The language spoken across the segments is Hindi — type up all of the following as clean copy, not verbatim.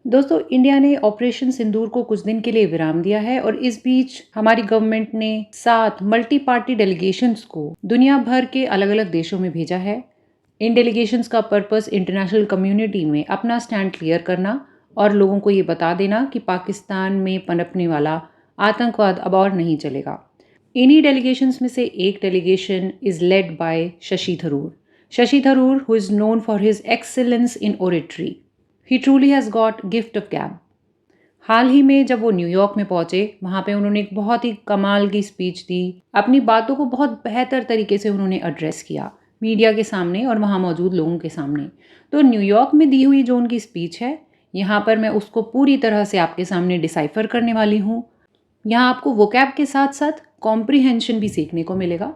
दोस्तों, इंडिया ने ऑपरेशन सिंदूर को कुछ दिन के लिए विराम दिया है और इस बीच हमारी गवर्नमेंट ने 7 मल्टी पार्टी डेलीगेशंस को दुनिया भर के अलग अलग देशों में भेजा है। इन डेलीगेशंस का पर्पस इंटरनेशनल कम्युनिटी में अपना स्टैंड क्लियर करना और लोगों को ये बता देना कि पाकिस्तान में पनपने वाला आतंकवाद अब और नहीं चलेगा। इन्हीं डेलीगेशंस में से एक delegation is led by Shashi Tharoor. Shashi Tharoor, who is known for his excellence in ओरेट्री, he truly has got gift of गैब। हाल ही में जब वो न्यूयॉर्क में पहुंचे, वहाँ पे उन्होंने एक बहुत ही कमाल की स्पीच दी। अपनी बातों को बहुत बेहतर तरीके से उन्होंने एड्रेस किया मीडिया के सामने और वहाँ मौजूद लोगों के सामने। तो न्यूयॉर्क में दी हुई जो उनकी स्पीच है, यहाँ पर मैं उसको पूरी तरह से आपके सामने डिसाइफर करने वाली हूँ। यहाँ आपको वोकैब के साथ साथ कॉम्प्रीहेंशन भी सीखने को मिलेगा।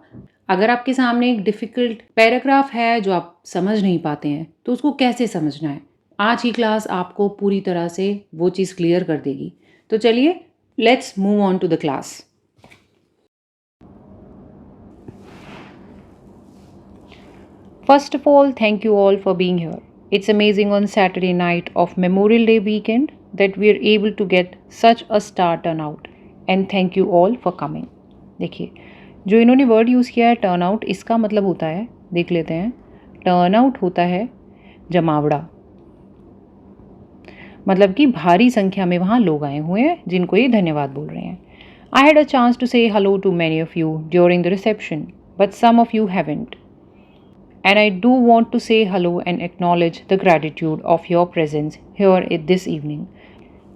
अगर आपके सामने एक डिफ़िकल्ट पैराग्राफ है जो आप समझ नहीं पाते हैं, तो उसको कैसे समझना है, आज की क्लास आपको पूरी तरह से वो चीज़ क्लियर कर देगी। तो चलिए, let's move on to the class. First of all, thank you all for being here. It's amazing on Saturday night of Memorial Day weekend that we are able to get such a star turnout. And thank you all for coming. देखिए, जो इन्होंने वर्ड यूज़ किया है टर्न आउट, इसका मतलब होता है, देख लेते हैं। टर्न आउट होता है जमावड़ा, मतलब कि भारी संख्या में वहाँ लोग आए हुए हैं जिनको ये धन्यवाद बोल रहे हैं। I had a chance to say hello to many of you during the reception, but some of you haven't. And I do want to say hello and acknowledge the gratitude of your presence here at this evening.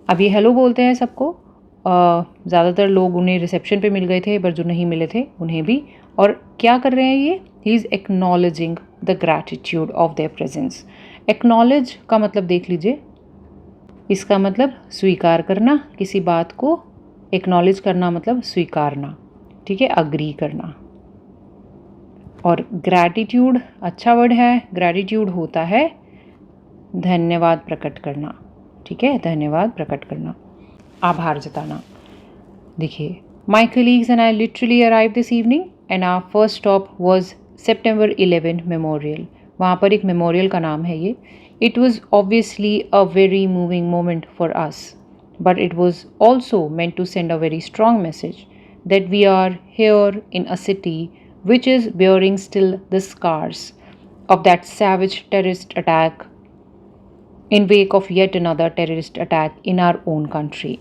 अब ये हेलो बोलते हैं सबको। ज़्यादातर लोग उन्हें रिसेप्शन पे मिल गए थे, पर जो नहीं मिले थे उन्हें भी। और क्या कर रहे हैं ये? He is acknowledging the gratitude of their presence. Acknowledge का मतलब देख लीजिए, इसका मतलब स्वीकार करना किसी बात को। एक्नॉलेज करना मतलब स्वीकारना, ठीक है, अग्री करना। और ग्रैटिट्यूड अच्छा वर्ड है। ग्रैटिट्यूड होता है धन्यवाद प्रकट करना, ठीक है, धन्यवाद प्रकट करना, आभार जताना। देखिए, my colleagues and I literally arrive this evening and our first stop was September 11 memorial. वहाँ पर एक मेमोरियल का नाम है ये। It was obviously a very moving moment for us, but it was also meant to send a very strong message that we are here in a city which is bearing still the scars of that savage terrorist attack in wake of yet another terrorist attack in our own country.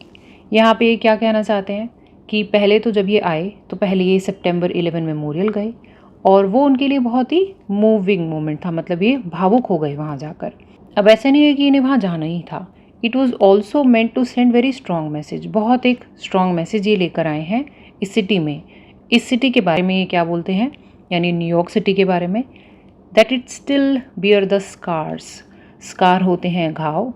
यहाँ पे क्या कहना चाहते हैं कि पहले तो जब ये आए तो पहले ये September 11 मेमोरियल गए और वो उनके लिए बहुत ही मूविंग मोमेंट था, मतलब ये भावुक हो गए वहाँ जाकर। अब ऐसे नहीं है कि इन्हें वहाँ जाना ही था। It was also meant to send very strong message. बहुत एक स्ट्रॉन्ग मैसेज ये लेकर आए हैं इस सिटी में। इस सिटी के बारे में ये क्या बोलते हैं, यानी न्यूयॉर्क सिटी के बारे में, that it still bear the scars. Scar होते हैं घाव।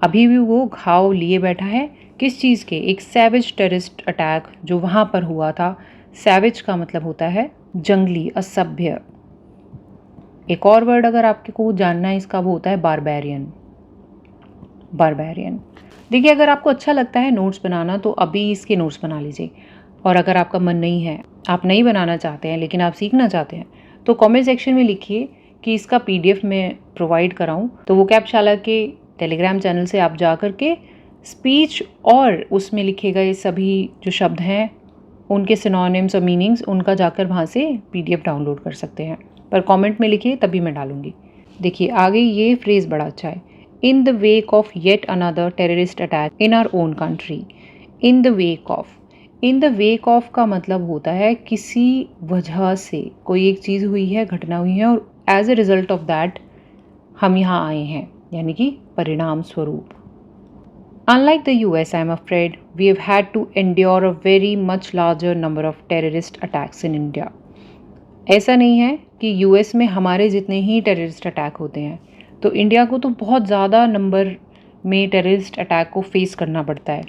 अभी भी वो घाव लिए बैठा है किस चीज़ के? एक सैवेज टेररिस्ट अटैक जो वहाँ पर हुआ था। सैवेज का मतलब होता है जंगली, असभ्य। एक और वर्ड अगर आपको जानना है इसका, वो होता है बारबेरियन। बारबेरियन। देखिए, अगर आपको अच्छा लगता है नोट्स बनाना तो अभी इसके नोट्स बना लीजिए, और अगर आपका मन नहीं है, आप नहीं बनाना चाहते हैं लेकिन आप सीखना चाहते हैं, तो कमेंट सेक्शन में लिखिए कि इसका PDF मैं प्रोवाइड कराऊं। तो वोकैबशाला के टेलीग्राम चैनल से आप जा कर के स्पीच और उसमें लिखे गए सभी जो शब्द हैं उनके सिनोनिम्स और मीनिंग्स, उनका जाकर वहाँ से PDF डाउनलोड कर सकते हैं। पर कमेंट में लिखिए, तभी मैं डालूंगी। देखिए, आगे ये फ्रेज़ बड़ा अच्छा है, in the wake of yet another terrorist attack in our own country. In the wake of, in the wake of का मतलब होता है किसी वजह से कोई एक चीज़ हुई है, घटना हुई है, और as a result of that हम यहाँ आए हैं, यानी कि परिणाम स्वरूप। Unlike the US, I am afraid we have had to endure a very much larger number of terrorist attacks in India. ऐसा नहीं है कि US में हमारे जितने ही टेररिस्ट अटैक होते हैं, तो इंडिया को तो बहुत ज़्यादा नंबर में टेररिस्ट अटैक को फेस करना पड़ता है।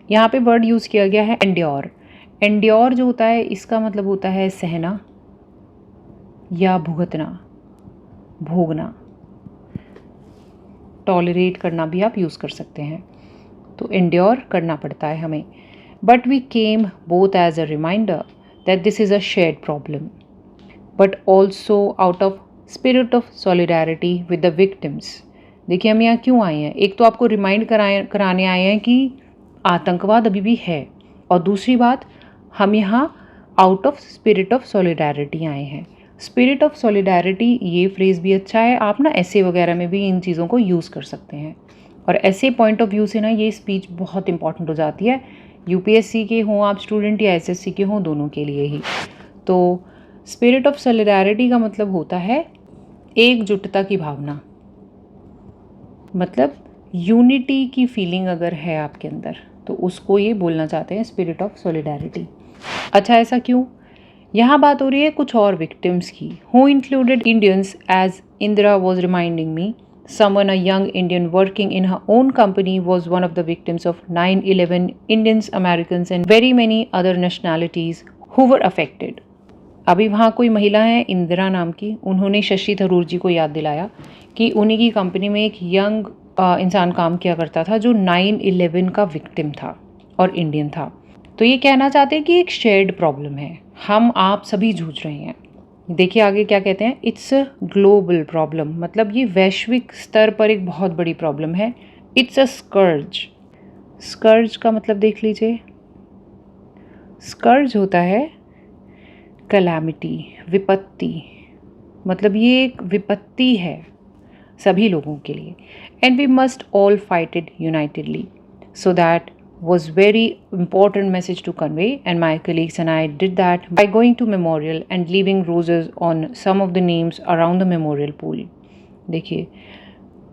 यहाँ पे वर्ड यूज़ किया गया है एंड्योर। एंड्योर जो होता है इसका मतलब होता है सहना या भुगतना, भोगना। टॉलरेट करना भी आप यूज़ कर सकते हैं, तो एंड्योर करना पड़ता है हमें। But we came both as a reminder that this is a shared problem, but also out of spirit of solidarity with the victims, देखिए हम यहाँ क्यों आए हैं, एक तो आपको रिमाइंड कराने आए हैं कि आतंकवाद अभी भी है, और दूसरी बात हम यहाँ out of spirit of solidarity आए हैं। स्पिरिट ऑफ सॉलिडारिटी ये फ्रेज़ भी अच्छा है, आप ना ऐसे वगैरह में भी इन चीज़ों को यूज़ कर सकते हैं, और ऐसे पॉइंट ऑफ व्यू से ना ये स्पीच बहुत इंपॉर्टेंट हो जाती है, यूपीएससी के हों आप स्टूडेंट या एसएससी के हों, दोनों के लिए ही। तो स्पिरिट ऑफ सॉलिडारिटी का मतलब होता है एकजुटता की भावना, मतलब यूनिटी की फीलिंग अगर है आपके अंदर तो उसको ये बोलना चाहते हैं स्पिरिट ऑफ सॉलिडारिटी। अच्छा, ऐसा क्यों? यहाँ बात हो रही है कुछ और विक्टिम्स की, who included Indians as Indira was reminding me someone, a young Indian working in her own company, was one of the victims of 9/11. Indians, Americans and very many other nationalities who were affected. अभी वहाँ कोई महिला है इंदिरा नाम की, उन्होंने शशि थरूर जी को याद दिलाया कि उन्हीं की कंपनी में एक यंग इंसान काम किया करता था जो 9/11 का विक्टिम था और इंडियन था। तो ये कहना चाहते हैं कि एक शेयर्ड प्रॉब्लम है, हम आप सभी जूझ रहे हैं। देखिए आगे क्या कहते हैं, इट्स अ ग्लोबल प्रॉब्लम, मतलब ये वैश्विक स्तर पर एक बहुत बड़ी प्रॉब्लम है। इट्स अ स्कर्ज, स्कर्ज का मतलब देख लीजिए, स्कर्ज होता है कैलामिटी, विपत्ति, मतलब ये एक विपत्ति है सभी लोगों के लिए। And we must all fight it unitedly, so that was very important message to convey, and my colleagues and I did that by going to memorial and leaving roses on some of the names around the memorial pool. देखिए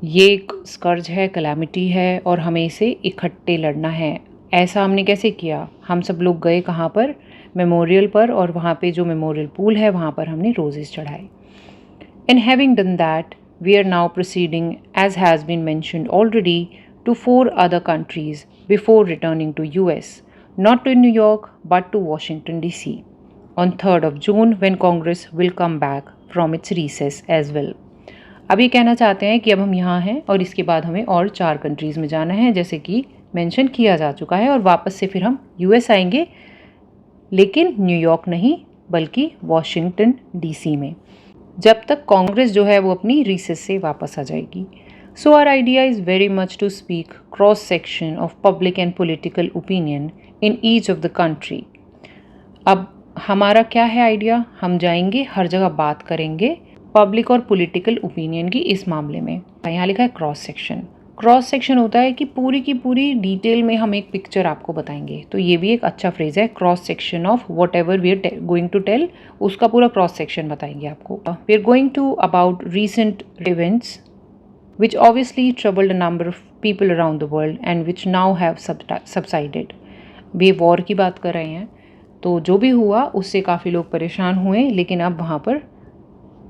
ये एक स्कर्ज है, कलामिटी है, और हमें इसे इकट्ठे लड़ना है। ऐसा हमने कैसे किया, हम सब लोग गए कहाँ पर, मेमोरियल पर, और वहाँ पे जो मेमोरियल पूल है वहाँ पर हमने रोजेस चढ़ाए। And having done that, we are now proceeding, as has been mentioned already, to 4 other countries before returning to US, not to New York but to Washington DC on 3rd of June when Congress will come back from its recess as well. अब ये कहना चाहते हैं कि अब हम यहाँ हैं और इसके बाद हमें और 4 कंट्रीज़ में जाना है, जैसे कि मेंशन किया जा चुका है, और वापस से फिर हम यूएस आएंगे, लेकिन न्यूयॉर्क नहीं बल्कि वॉशिंगटन डीसी में, जब तक कांग्रेस जो है वो अपनी रिसेस से वापस आ जाएगी। So our idea is very much to speak cross section of public and political opinion in each of the country. अब हमारा क्या है आइडिया, हम जाएंगे हर जगह बात करेंगे पब्लिक और पॉलिटिकल ओपिनियन की इस मामले में। यहाँ लिखा है क्रॉस सेक्शन। क्रॉस सेक्शन होता है कि पूरी की पूरी डिटेल में हम एक पिक्चर आपको बताएंगे, तो ये भी एक अच्छा फ्रेज है, cross section of whatever we are going to tell, उसका पूरा क्रॉस सेक्शन बताएंगे आपको। We are going to about recent events which obviously troubled a number of people around the world and which now have subsided. Way war की बात कर रहे हैं, तो जो भी हुआ उससे काफ़ी लोग परेशान हुए, लेकिन अब वहाँ पर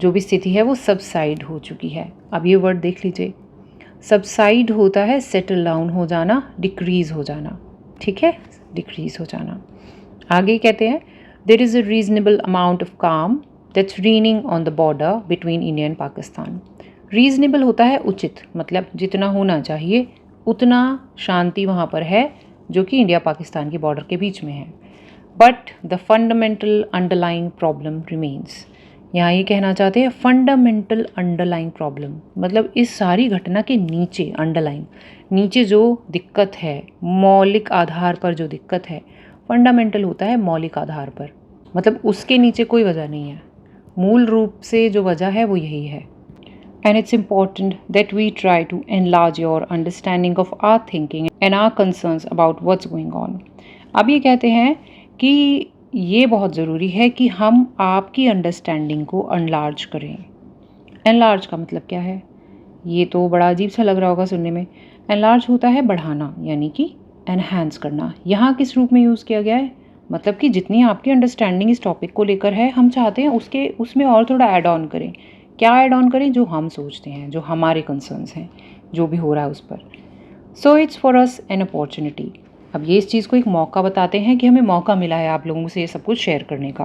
जो भी स्थिति है वो सबसाइड हो चुकी है। अब ये वर्ड देख लीजिए, सबसाइड होता है सेटल डाउन हो जाना, डिक्रीज़ हो जाना, ठीक है, डिक्रीज़ हो जाना। आगे कहते हैं there is a reasonable amount of calm that's reigning on the border between India and Pakistan. Reasonable होता है उचित, मतलब जितना होना चाहिए उतना शांति वहाँ पर है जो कि इंडिया पाकिस्तान के बॉर्डर के बीच में है। But the fundamental underlying problem remains, यहाँ ये कहना चाहते हैं फंडामेंटल अंडरलाइंग प्रॉब्लम, मतलब इस सारी घटना के नीचे, अंडरलाइंग नीचे जो दिक्कत है, मौलिक आधार पर जो दिक्कत है, फंडामेंटल होता है मौलिक आधार पर, मतलब उसके नीचे कोई वजह नहीं है, मूल रूप से जो वजह है वो यही है। And it's important that we try to enlarge your understanding of our thinking and our concerns about what's going on. अब ये कहते हैं कि ये बहुत ज़रूरी है कि हम आपकी अंडरस्टैंडिंग को एनलार्ज करें। एनलार्ज का मतलब क्या है, ये तो बड़ा अजीब सा लग रहा होगा सुनने में। एनलार्ज होता है बढ़ाना, यानी कि एनहांस करना। यहाँ किस रूप में यूज़ किया गया है, मतलब कि जितनी आपकी अंडरस्टैंडिंग इस टॉपिक को लेकर है, हम चाहते हैं उसमें और थोड़ा ऐड ऑन करें। क्या ऐड ऑन करें, जो हम सोचते हैं, जो हमारे कंसर्न्स हैं, जो भी हो रहा है उस पर। So it's for us an opportunity. अब ये इस चीज़ को एक मौका बताते हैं कि हमें मौका मिला है आप लोगों से ये सब कुछ शेयर करने का।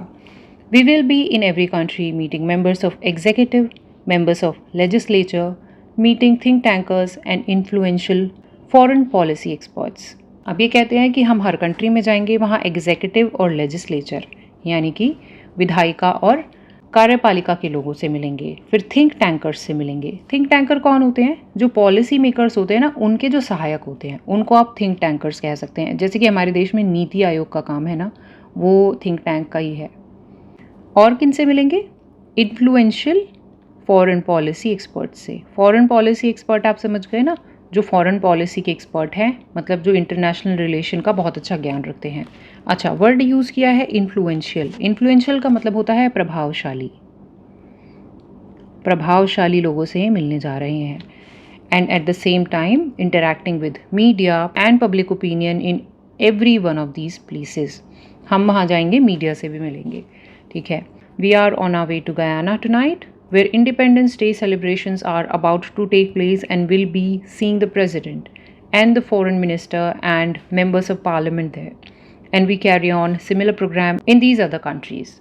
We will be in every country meeting members of executive, members of legislature, meeting think tankers and influential foreign policy experts. अब ये कहते हैं कि हम हर कंट्री में जाएंगे, वहाँ एग्जीक्यूटिव और लेजिस्लेचर यानी कि विधायिका और कार्यपालिका के लोगों से मिलेंगे, फिर थिंक टैंकर्स से मिलेंगे। थिंक टैंकर कौन होते हैं? जो पॉलिसी मेकर्स होते हैं ना, उनके जो सहायक होते हैं, उनको आप थिंक टैंकर्स कह सकते हैं। जैसे कि हमारे देश में नीति आयोग का काम है ना, वो थिंक टैंक का ही है। और किन से मिलेंगे? इन्फ्लुएंशियल फॉरेन पॉलिसी एक्सपर्ट से। फॉरेन पॉलिसी एक्सपर्ट आप समझ गए ना, जो फॉरेन पॉलिसी के एक्सपर्ट हैं, मतलब जो इंटरनेशनल रिलेशन का बहुत अच्छा ज्ञान रखते हैं। अच्छा, वर्ड यूज़ किया है इन्फ्लुएंशियल। इन्फ्लुएंशियल का मतलब होता है प्रभावशाली। प्रभावशाली लोगों से मिलने जा रहे हैं। And at the same time interacting with media and public opinion in every one of these places. हम वहाँ जाएंगे, मीडिया से भी मिलेंगे। ठीक है। We are on our way to Guyana tonight, where Independence Day celebrations are about to take place, and will be seeing the President and the Foreign Minister and members of Parliament there. And we carry on similar program in these other countries.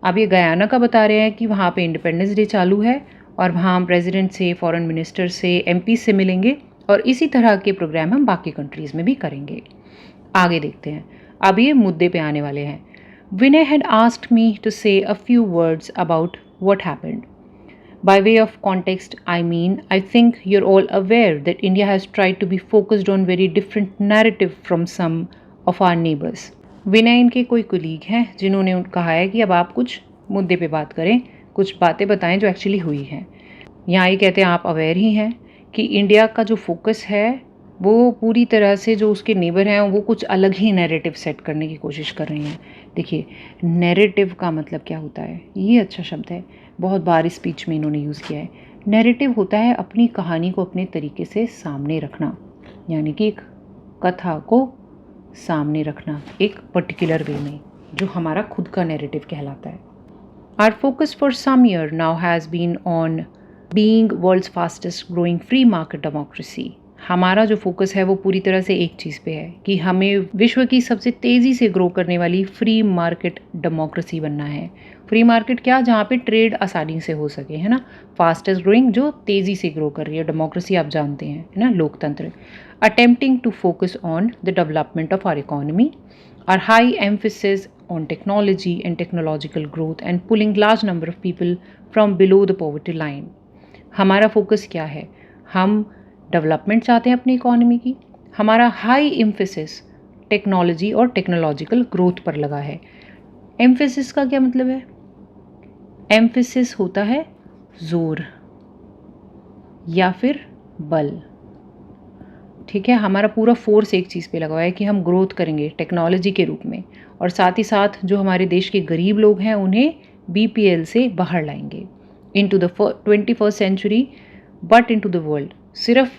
अब ये गयाना का बता रहे हैं कि वहाँ पे इंडिपेंडेंस डे चालू है और वहाँ हम प्रेसिडेंट से, फॉरेन मिनिस्टर से, एमपी से मिलेंगे और इसी तरह के प्रोग्राम हम बाकी कंट्रीज़ में भी करेंगे। आगे देखते हैं। अब ये मुद्दे पे आने वाले हैं। विनय हैड आस्क्ड मी टू से a few words about what happened. By way of context, I think you're all aware that India has tried to be focused on very different narrative from some of our neighbors. विनय इनके कोई कुलीग हैं जिन्होंने कहा है कि अब आप कुछ मुद्दे पे बात करें, कुछ बातें बताएं जो एक्चुअली हुई हैं। यहाँ ये कहते हैं आप अवेयर ही हैं कि इंडिया का जो फोकस है वो पूरी तरह से जो उसके नेबर हैं वो कुछ अलग ही नैरेटिव सेट करने की कोशिश कर रही हैं। देखिए, नैरेटिव का मतलब क्या होता है? ये अच्छा शब्द है, बहुत बार इस स्पीच में इन्होंने यूज़ किया है। नैरेटिव होता है अपनी कहानी को अपने तरीके से सामने रखना, यानी कि एक कथा को सामने रखना एक पर्टिकुलर वे में, जो हमारा खुद का नैरेटिव कहलाता है। Our focus for some year now has been on being world's fastest growing free market democracy. हमारा जो फोकस है वो पूरी तरह से एक चीज़ पे है कि हमें विश्व की सबसे तेज़ी से ग्रो करने वाली फ्री मार्केट डेमोक्रेसी बनना है। फ्री मार्केट क्या? जहाँ पे ट्रेड आसानी से हो सके, है ना। फास्टेस्ट ग्रोइंग, जो तेज़ी से ग्रो कर रही है। डेमोक्रेसी आप जानते हैं, है ना, लोकतंत्र। Attempting to focus on the development of our economy, are high emphasis on technology and technological growth and pulling large number of people from below the poverty line. हमारा फोकस क्या है? हम डेवलपमेंट चाहते हैं अपनी इकोनॉमी की। हमारा हाई एम्फेसिस टेक्नोलॉजी और टेक्नोलॉजिकल ग्रोथ पर लगा है। एम्फेसिस का क्या मतलब है? एम्फेसिस होता है जोर या फिर बल। ठीक है, हमारा पूरा फोर्स एक चीज़ पे लगा हुआ है कि हम ग्रोथ करेंगे टेक्नोलॉजी के रूप में, और साथ ही साथ जो हमारे देश के गरीब लोग हैं उन्हें बीपीएल से बाहर लाएंगे into the 21st century, but into the world. सिर्फ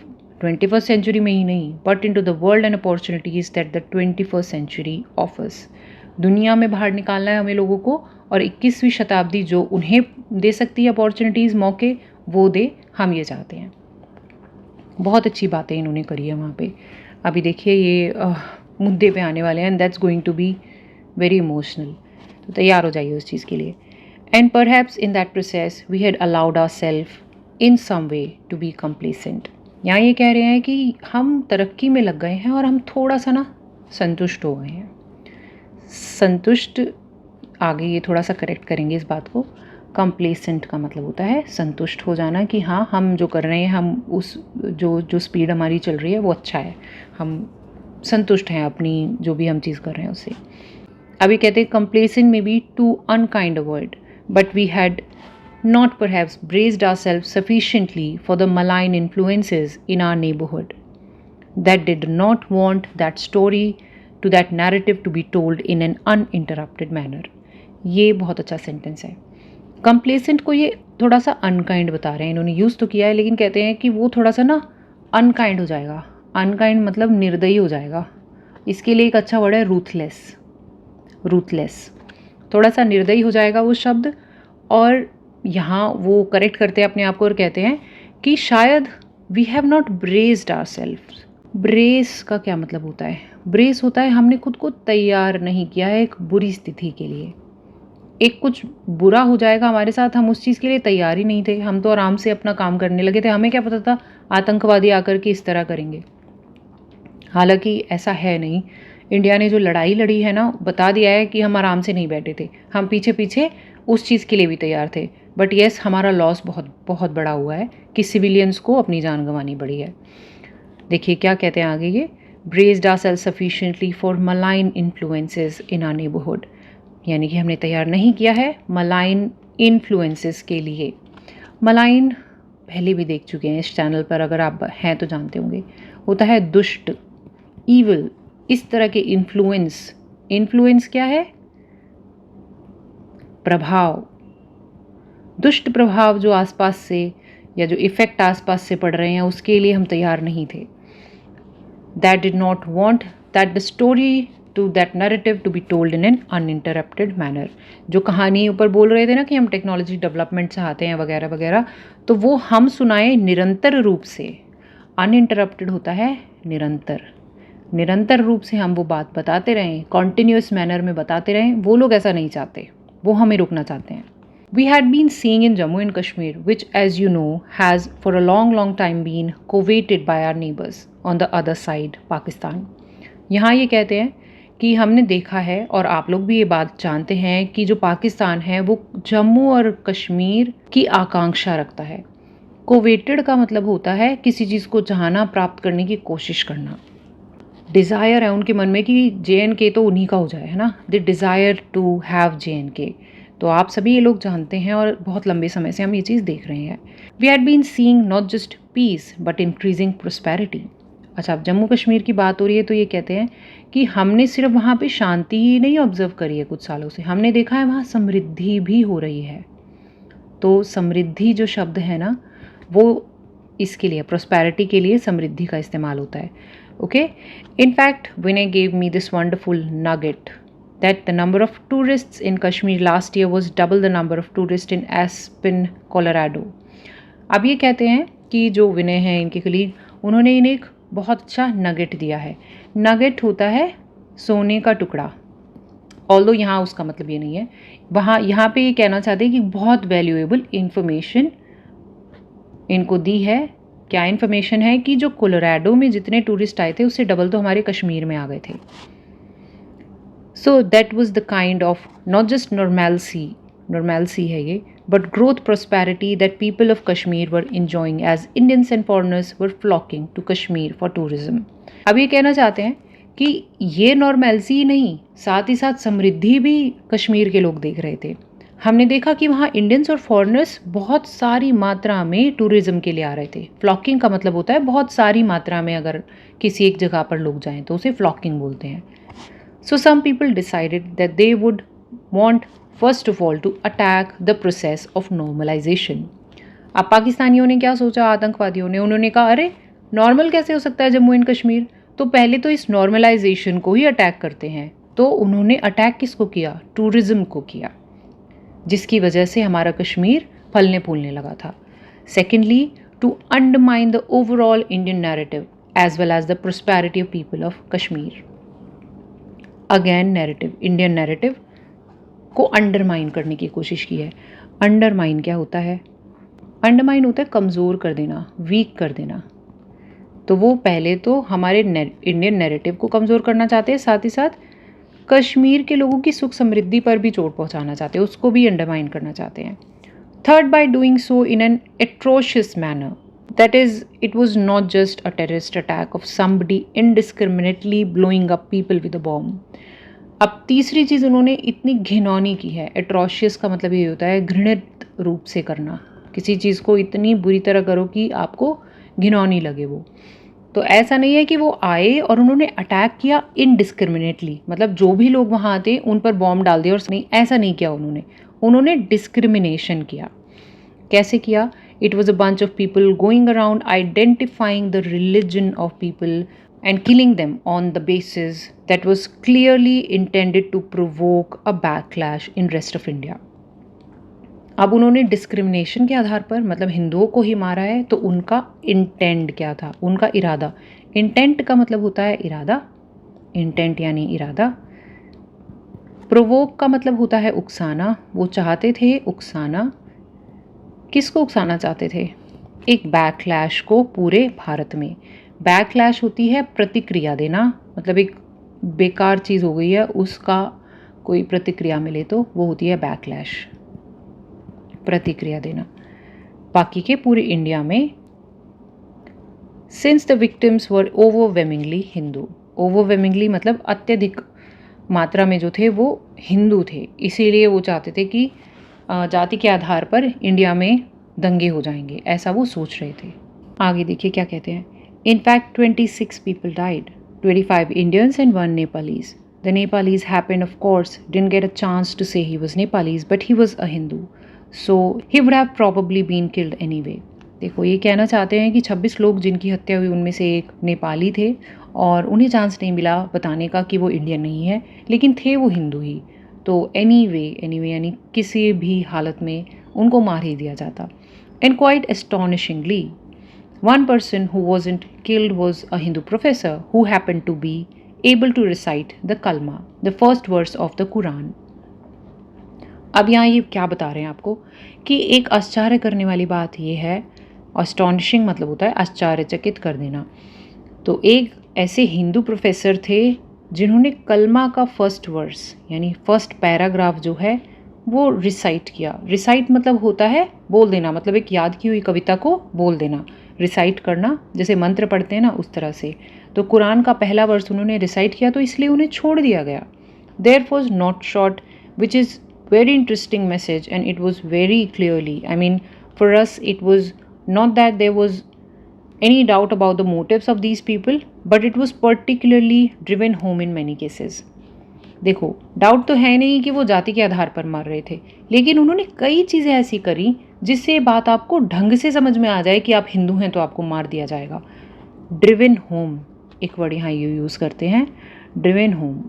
21st सेंचुरी में ही नहीं, but into the world and opportunities that the 21st century offers. दुनिया में बाहर निकालना है हमें लोगों को, और 21वीं शताब्दी जो उन्हें दे सकती है अपॉर्चुनिटीज़, मौके, वो दे, हम ये चाहते हैं। बहुत अच्छी बातें इन्होंने करी है वहाँ पे। अभी देखिए ये मुद्दे पे आने वाले हैं, and that's going to be very emotional. तो तैयार हो जाइए उस चीज़ के लिए। And perhaps in that process we had allowed our self in some way to be complacent. यहाँ ये कह रहे हैं कि हम तरक्की में लग गए हैं और हम थोड़ा सा ना संतुष्ट हो गए हैं। संतुष्ट, आगे ये थोड़ा सा करेक्ट करेंगे इस बात को। कंप्लेसेंट का मतलब होता है संतुष्ट हो जाना, कि हाँ हम जो कर रहे हैं, हम उस जो स्पीड हमारी चल रही है वो अच्छा है, हम संतुष्ट हैं अपनी जो भी हम चीज़ कर रहे हैं उससे। अभी कहते हैं कंप्लेसेंट में be to unkind a word, but we had not perhaps braced ourselves sufficiently for the malign influences in our neighborhood that did not want that story to that narrative to be told in an uninterrupted manner. ये बहुत अच्छा सेंटेंस है। कंप्लेसेंट को ये थोड़ा सा अनकाइंड बता रहे हैं, इन्होंने यूज़ तो किया है लेकिन कहते हैं कि वो थोड़ा सा ना अनकाइंड हो जाएगा। अनकाइंड मतलब निर्दयी हो जाएगा। इसके लिए एक अच्छा वर्ड है रूथलेस। रूथलेस, थोड़ा सा निर्दयी हो जाएगा वो शब्द। और यहाँ वो करेक्ट करते हैं अपने आप को और कहते हैं कि शायद we have not braced our self. Brace का क्या मतलब होता है? ब्रेस होता है हमने खुद को तैयार नहीं किया है एक बुरी स्थिति के लिए। एक कुछ बुरा हो जाएगा हमारे साथ, हम उस चीज़ के लिए तैयार ही नहीं थे। हम तो आराम से अपना काम करने लगे थे, हमें क्या पता था आतंकवादी आकर के इस तरह करेंगे। हालांकि ऐसा है नहीं। इंडिया ने जो लड़ाई लड़ी है ना, बता दिया है कि हम आराम से नहीं बैठे थे, हम पीछे पीछे उस चीज़ के लिए भी तैयार थे। बट येस, हमारा लॉस बहुत बहुत बड़ा हुआ है कि सिविलियंस को अपनी जान गंवानी पड़ी है। देखिए क्या कहते हैं आगे ये, braced ourselves sufficiently for malign influences in our neighbourhood, यानी कि हमने तैयार नहीं किया है मलाइन इन्फ्लुएंसेस के लिए। मलाइन पहले भी देख चुके हैं इस चैनल पर, अगर आप हैं तो जानते होंगे, होता है दुष्ट, ईविल, इस तरह के इन्फ्लुएंस। इन्फ्लुएंस क्या है? प्रभाव, दुष्ट प्रभाव जो आसपास से या जो इफ़ेक्ट आसपास से पड़ रहे हैं उसके लिए हम तैयार नहीं थे। That did not want that the story to that narrative to be told in an uninterrupted manner. जो कहानी ऊपर बोल रहे थे ना कि हम टेक्नोलॉजी डेवलपमेंट चाहते हैं वगैरह वगैरह, तो वो हम सुनाए निरंतर रूप से। अनइंटरप्टेड होता है निरंतर, निरंतर रूप से हम वो बात बताते रहें, कॉन्टिन्यूस मैनर में बताते रहें। वो लोग ऐसा नहीं चाहते, वो हमें रोकना चाहते हैं। We had been seeing in Jammu and Kashmir, which as you know has for a long time been coveted by our neighbors on the other side, Pakistan. यहाँ ये कहते हैं कि हमने देखा है और आप लोग भी ये बात जानते हैं कि जो पाकिस्तान है वो जम्मू और कश्मीर की आकांक्षा रखता है। कोवेटेड का मतलब होता है किसी चीज़ को चाहना, प्राप्त करने की कोशिश करना। डिज़ायर है उनके मन में कि JNK तो उन्हीं का हो जाए, है ना। दे डिज़ायर टू हैव JNK। तो आप सभी ये लोग जानते हैं और बहुत लंबे समय से हम ये चीज़ देख रहे हैं। We had been seeing not just peace but increasing prosperity. अच्छा, अब जम्मू कश्मीर की बात हो रही है तो ये कहते हैं कि हमने सिर्फ वहाँ पे शांति ही नहीं ऑब्जर्व करी है कुछ सालों से, हमने देखा है वहाँ समृद्धि भी हो रही है। तो समृद्धि जो शब्द है ना, वो इसके लिए, प्रोस्पेरिटी के लिए समृद्धि का इस्तेमाल होता है। Okay, in fact Vinay gave me this wonderful nugget that the number of tourists in Kashmir last year was double the number of tourists in Aspen, Colorado. अब ये कहते हैं कि जो विनय हैं इनके कलीग, उन्होंने इन्हें एक बहुत अच्छा नगेट दिया है। नगेट होता है सोने का टुकड़ा, ऑल्दो यहाँ उसका मतलब ये नहीं है, वहाँ यहाँ पे ये कहना चाहते हैं कि बहुत वैल्यूएबल इंफॉर्मेशन इनको दी है। क्या इन्फॉर्मेशन है कि जो कोलोराडो में जितने टूरिस्ट आए थे उससे डबल तो हमारे कश्मीर में आ गए थे। So that was the kind of not just normality है ये, but growth prosperity that people of Kashmir were enjoying as Indians and foreigners were flocking to Kashmir for tourism. अब ये कहना चाहते हैं कि ये नॉर्मैलिटी नहीं, साथ ही साथ समृद्धि भी कश्मीर के लोग देख रहे थे। हमने देखा कि वहाँ इंडियंस और फॉरेनर्स बहुत सारी मात्रा में टूरिज्म के लिए आ रहे थे। फ्लॉकिंग का मतलब होता है बहुत सारी मात्रा में, अगर किसी एक जगह पर लोग जाएं तो उसे फ्लॉकिंग बोलते हैं। So some people decided that they would want first of all to attack the process of normalisation. अब पाकिस्तानियों ने क्या सोचा, आतंकवादियों ने, उन्होंने कहा अरे नॉर्मल कैसे हो सकता है जम्मू एंड कश्मीर, तो पहले तो इस नॉर्मलाइजेशन को ही अटैक करते हैं। तो उन्होंने अटैक किसको किया? टूरिज्म को किया, जिसकी वजह से हमारा कश्मीर फलने फूलने लगा था। Secondly, to undermine the overall Indian narrative as well as the prosperity of people of Kashmir. Again narrative, Indian narrative को अंडरमाइन करने की कोशिश की है। अंडरमाइन क्या होता है? अंडरमाइन होता है कमज़ोर कर देना, वीक कर देना। तो वो पहले तो हमारे इंडियन नैरेटिव को कमज़ोर करना चाहते हैं, साथ ही साथ कश्मीर के लोगों की सुख समृद्धि पर भी चोट पहुंचाना चाहते हैं, उसको भी अंडरमाइन करना चाहते हैं। Third, by doing so in an atrocious manner, that is it was not just a terrorist attack of somebody indiscriminately blowing up people with a bomb. अब तीसरी चीज़ उन्होंने इतनी घिनौनी की है। एट्रोशियस का मतलब ये होता है घृणित रूप से करना, किसी चीज़ को इतनी बुरी तरह करो कि आपको घिनौनी लगे वो। तो ऐसा नहीं है कि वो आए और उन्होंने अटैक किया इनडिस्क्रिमिनेटली, मतलब जो भी लोग वहाँ आते उन पर बॉम्ब डाल दिया, और नहीं, ऐसा नहीं किया उन्होंने डिस्क्रिमिनेशन किया। कैसे किया? It was a bunch of people going around identifying the religion of people and killing them on the basis that was clearly intended to provoke a backlash in rest of India. अब उन्होंने डिस्क्रिमिनेशन के आधार पर, मतलब हिंदुओं को ही मारा है, तो उनका इंटेंट क्या था, उनका इरादा। इंटेंट का मतलब होता है इरादा, इंटेंट यानी इरादा। प्रोवोक का मतलब होता है उकसाना, वो चाहते थे उकसाना। किसको उकसाना चाहते थे? एक बैकलैश को पूरे भारत में। बैकलैश होती है प्रतिक्रिया देना, मतलब एक बेकार चीज़ हो गई है उसका कोई प्रतिक्रिया मिले तो वो होती है बैकलैश। प्रतिक्रिया देना। बाकी के पूरे इंडिया में सिंस द विक्टिम्स वर ओवरवेमिंगली हिंदू, ओवरवेमिंगली मतलब अत्यधिक मात्रा में जो थे वो हिंदू थे, इसीलिए वो चाहते थे कि जाति के आधार पर इंडिया में दंगे हो जाएंगे, ऐसा वो सोच रहे थे। आगे देखिए क्या कहते हैं। In fact 26 people died, 25 Indians and 1 Nepalese. The Nepalis happened, of course, didn't get a chance to say he was Nepalese, but he was a Hindu. So he would have probably been killed anyway. देखो ये कहना चाहते हैं कि 26 लोग जिनकी हत्या हुई उनमें से एक नेपाली थे और उन्हें चांस नहीं मिला बताने का कि वो इंडियन नहीं है, लेकिन थे वो हिंदू ही। तो anyway यानी किसी भी हालत में उनको मार ही दिया जाता। And quite astonishingly, one person who wasn't killed was a Hindu professor who happened to be able to recite the kalma, the first verse of the Quran. अब यहाँ ये क्या बता रहे हैं आपको कि एक आश्चर्य करने वाली बात ये है, astonishing मतलब होता है आश्चर्यचकित कर देना। तो एक ऐसे हिंदू प्रोफेसर थे जिन्होंने कलमा का फर्स्ट वर्स यानी फर्स्ट पैराग्राफ जो है वो रिसाइट किया। रिसाइट मतलब होता है बोल देना, मतलब एक याद की हुई कविता को बोल देना, रिसाइट करना जैसे मंत्र पढ़ते हैं ना उस तरह से। तो कुरान का पहला वर्स उन्होंने रिसाइट किया तो इसलिए उन्हें छोड़ दिया गया। There was not shot which is very interesting message and it was very clearly, I mean for us it was not that there was any doubt about the motives of these people, but it was particularly driven home in many cases. देखो डाउट तो है नहीं कि वो जाति के आधार पर मार रहे थे, लेकिन उन्होंने कई चीज़ें ऐसी करी जिससे बात आपको ढंग से समझ में आ जाए कि आप हिंदू हैं तो आपको मार दिया जाएगा। ड्रिवन होम एक वर्ड यहाँ यूज़ करते हैं, ड्रिवन होम।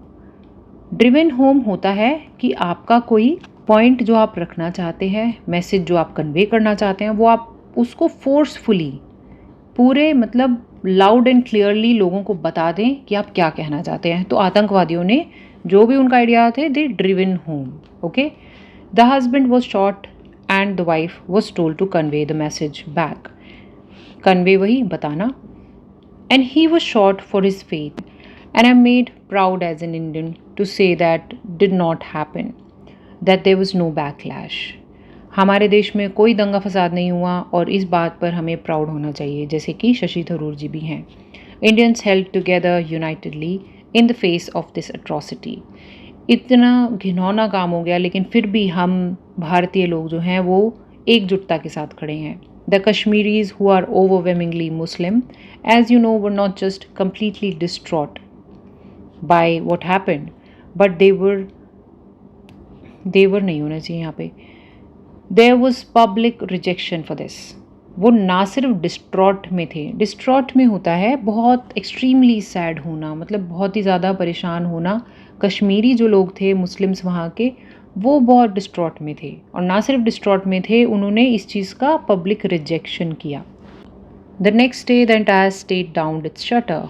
ड्रिवन होम होता है कि आपका कोई पॉइंट जो आप रखना चाहते हैं, मैसेज जो आप कन्वे करना चाहते हैं, वो आप उसको फोर्सफुली पूरे मतलब लाउड एंड क्लियरली लोगों को बता दें कि आप क्या कहना चाहते हैं। तो आतंकवादियों ने जो भी उनका आइडिया थे they driven home. Okay, the husband was shot and the wife was told to convey the message back. Convey वही बताना। And he was shot for his faith and I am made proud as an Indian to say that did not happen, that there was no backlash. हमारे देश में कोई दंगा फसाद नहीं हुआ और इस बात पर हमें प्राउड होना चाहिए, जैसे कि शशि थरूर जी भी हैं। Indians held together unitedly in the face of this atrocity. इतना घिनौना काम हो गया लेकिन फिर भी हम भारतीय लोग जो हैं वो एकजुटता के साथ खड़े हैं। The Kashmiris who are overwhelmingly Muslim, as you know, were not just completely distraught by what happened, but they were नहीं होना चाहिए यहाँ पे, there was public rejection for this. वो ना सिर्फ डिस्ट्रॉट में थे, डिस्ट्रॉट में होता है बहुत एक्सट्रीमली सैड होना, मतलब बहुत ही ज़्यादा परेशान होना। कश्मीरी जो लोग थे मुस्लिम्स वहाँ के, वो बहुत डिस्ट्रॉट में थे और ना सिर्फ डिस्ट्रॉट में थे, उन्होंने इस चीज़ का पब्लिक रिजेक्शन किया। The next day the entire state down its shutter.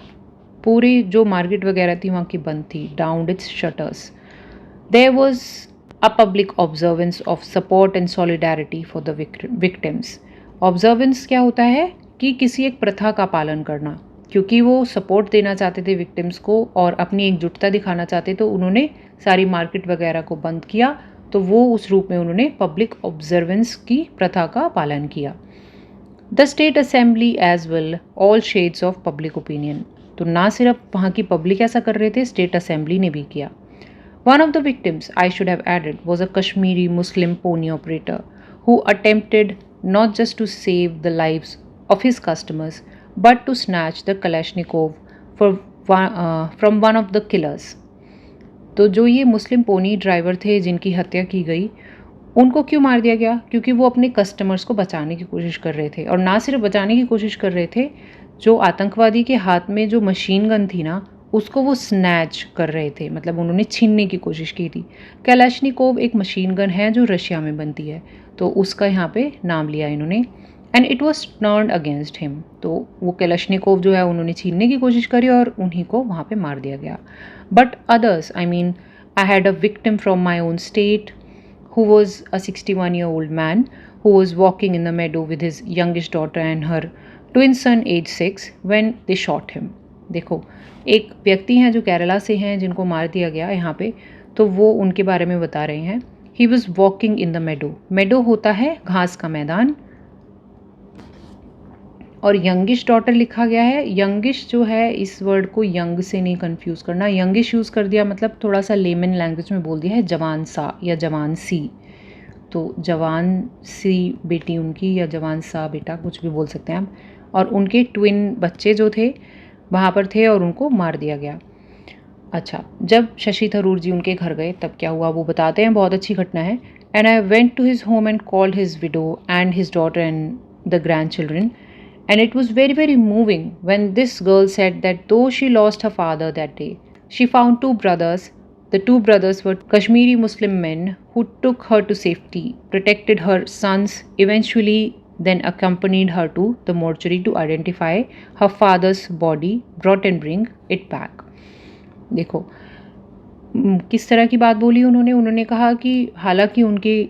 पूरी जो मार्केट वगैरह थी वहाँ की बंद थी, डाउन इट्स शटर्स। देयर वॉज a public observance of support and solidarity for the victims. Observance क्या होता है कि किसी एक प्रथा का पालन करना, क्योंकि वो सपोर्ट देना चाहते थे विक्टिम्स को और अपनी एकजुटता दिखाना चाहते, तो उन्होंने सारी मार्केट वगैरह को बंद किया। तो वो उस रूप में उन्होंने पब्लिक ऑब्जर्वेंस की प्रथा का पालन किया। The state assembly as well all shades of public opinion. तो ना सिर्फ वहाँ की पब्लिक ऐसा कर रहे थे, स्टेट असेंबली ने भी किया। One of the victims, I should have added, was a Kashmiri Muslim pony operator who attempted not just to save the lives of his customers, but to snatch the Kalashnikov from one of the killers. तो जो ये मुस्लिम पोनी ड्राइवर थे जिनकी हत्या की गई, उनको क्यों मार दिया गया? क्योंकि वो अपने कस्टमर्स को बचाने की कोशिश कर रहे थे, और ना सिर्फ बचाने की कोशिश कर रहे थे, जो आतंकवादी के हाथ में जो मशीन गन थी ना, उसको वो स्नैच कर रहे थे, मतलब उन्होंने छीनने की कोशिश की थी। कैलाशनिकोव एक मशीन गन है जो रशिया में बनती है, तो उसका यहाँ पे नाम लिया इन्होंने। And it was turned against him. तो वो कैलाशनिकोव जो है उन्होंने छीनने की कोशिश करी और उन्हीं को वहाँ पे मार दिया गया। But others, I mean I had a victim from my own state who was a 61-year-old man who was walking in the meadow with his youngest daughter and her twin son age 6 when they shot him. देखो, एक व्यक्ति हैं जो केरला से हैं जिनको मार दिया गया यहाँ पे, तो वो उनके बारे में बता रहे हैं। He was walking in the meadow. Meadow होता है घास का मैदान, और यंगिश डॉटर लिखा गया है। यंगिश जो है, इस वर्ड को यंग से नहीं कंफ्यूज करना। यंगिश यूज़ कर दिया मतलब थोड़ा सा लेमन लैंग्वेज में बोल दिया है जवान सा या जवान सी। तो जवान सी बेटी उनकी या जवान सा बेटा, कुछ भी बोल सकते हैं आप। और उनके ट्विन बच्चे जो थे वहाँ पर थे और उनको मार दिया गया। अच्छा, जब शशि थरूर जी उनके घर गए तब क्या हुआ वो बताते हैं, बहुत अच्छी घटना है। And I went to his home and called his widow and his daughter and the grandchildren, and it was very, very moving when this girl said that though she lost her father that day, she found two brothers. The two brothers were Kashmiri Muslim men who took her to safety, protected her sons, eventually then accompanied her to the mortuary to identify her father's body, brought and bring it back. देखो किस तरह की बात बोली उन्होंने कहा कि हालांकि उनके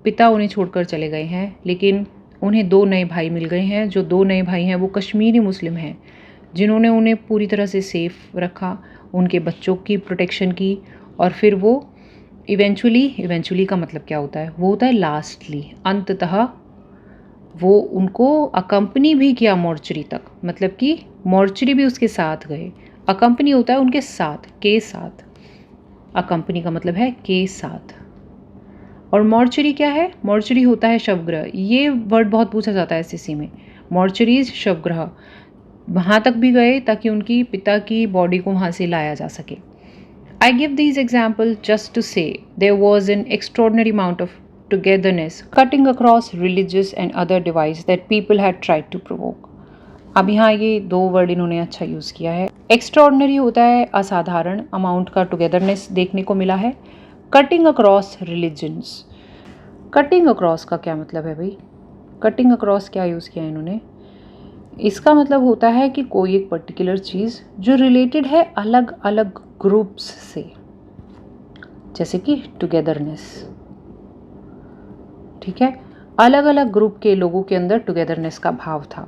पिता उन्हें छोड़कर चले गए हैं, लेकिन उन्हें दो नए भाई मिल गए हैं। जो दो नए भाई हैं वो कश्मीरी मुस्लिम हैं, जिन्होंने उन्हें पूरी तरह से सेफ रखा, उनके बच्चों की प्रोटेक्शन की, और फिर वो इवेंचुअली का मतलब क्या होता है, वो होता है लास्टली, अंततः वो उनको अकम्पनी भी किया मॉर्चरी तक, मतलब कि मॉर्चरी भी उसके साथ गए। अकम्पनी होता है उनके साथ, के साथ, अकम्पनी का मतलब है के साथ। और मॉर्चरी क्या है? मॉर्चरी होता है शवगृह। ये वर्ड बहुत पूछा जाता है एसएससी में। मॉर्चरीज शवगृह, वहाँ तक भी गए ताकि उनकी पिता की बॉडी को वहाँ से लाया जा सके। I give these example just to say there was an extraordinary amount of togetherness cutting across religious and other divides that people had tried to provoke. अब यहाँ ये दो वर्ड इन्होंने अच्छा यूज़ किया है। एक्स्ट्रॉर्डनरी होता है असाधारण, अमाउंट का टुगेदरनेस देखने को मिला है। Cutting across religions, cutting across का क्या मतलब है भाई? कटिंग अक्रॉस क्या यूज़ किया इन्होंने? इसका मतलब होता है कि कोई एक पर्टिकुलर चीज़ जो रिलेटेड है अलग अलग ग्रुप्स से, जैसे कि टुगेदरनेस, ठीक है, अलग अलग ग्रुप के लोगों के अंदर टुगेदरनेस का भाव था।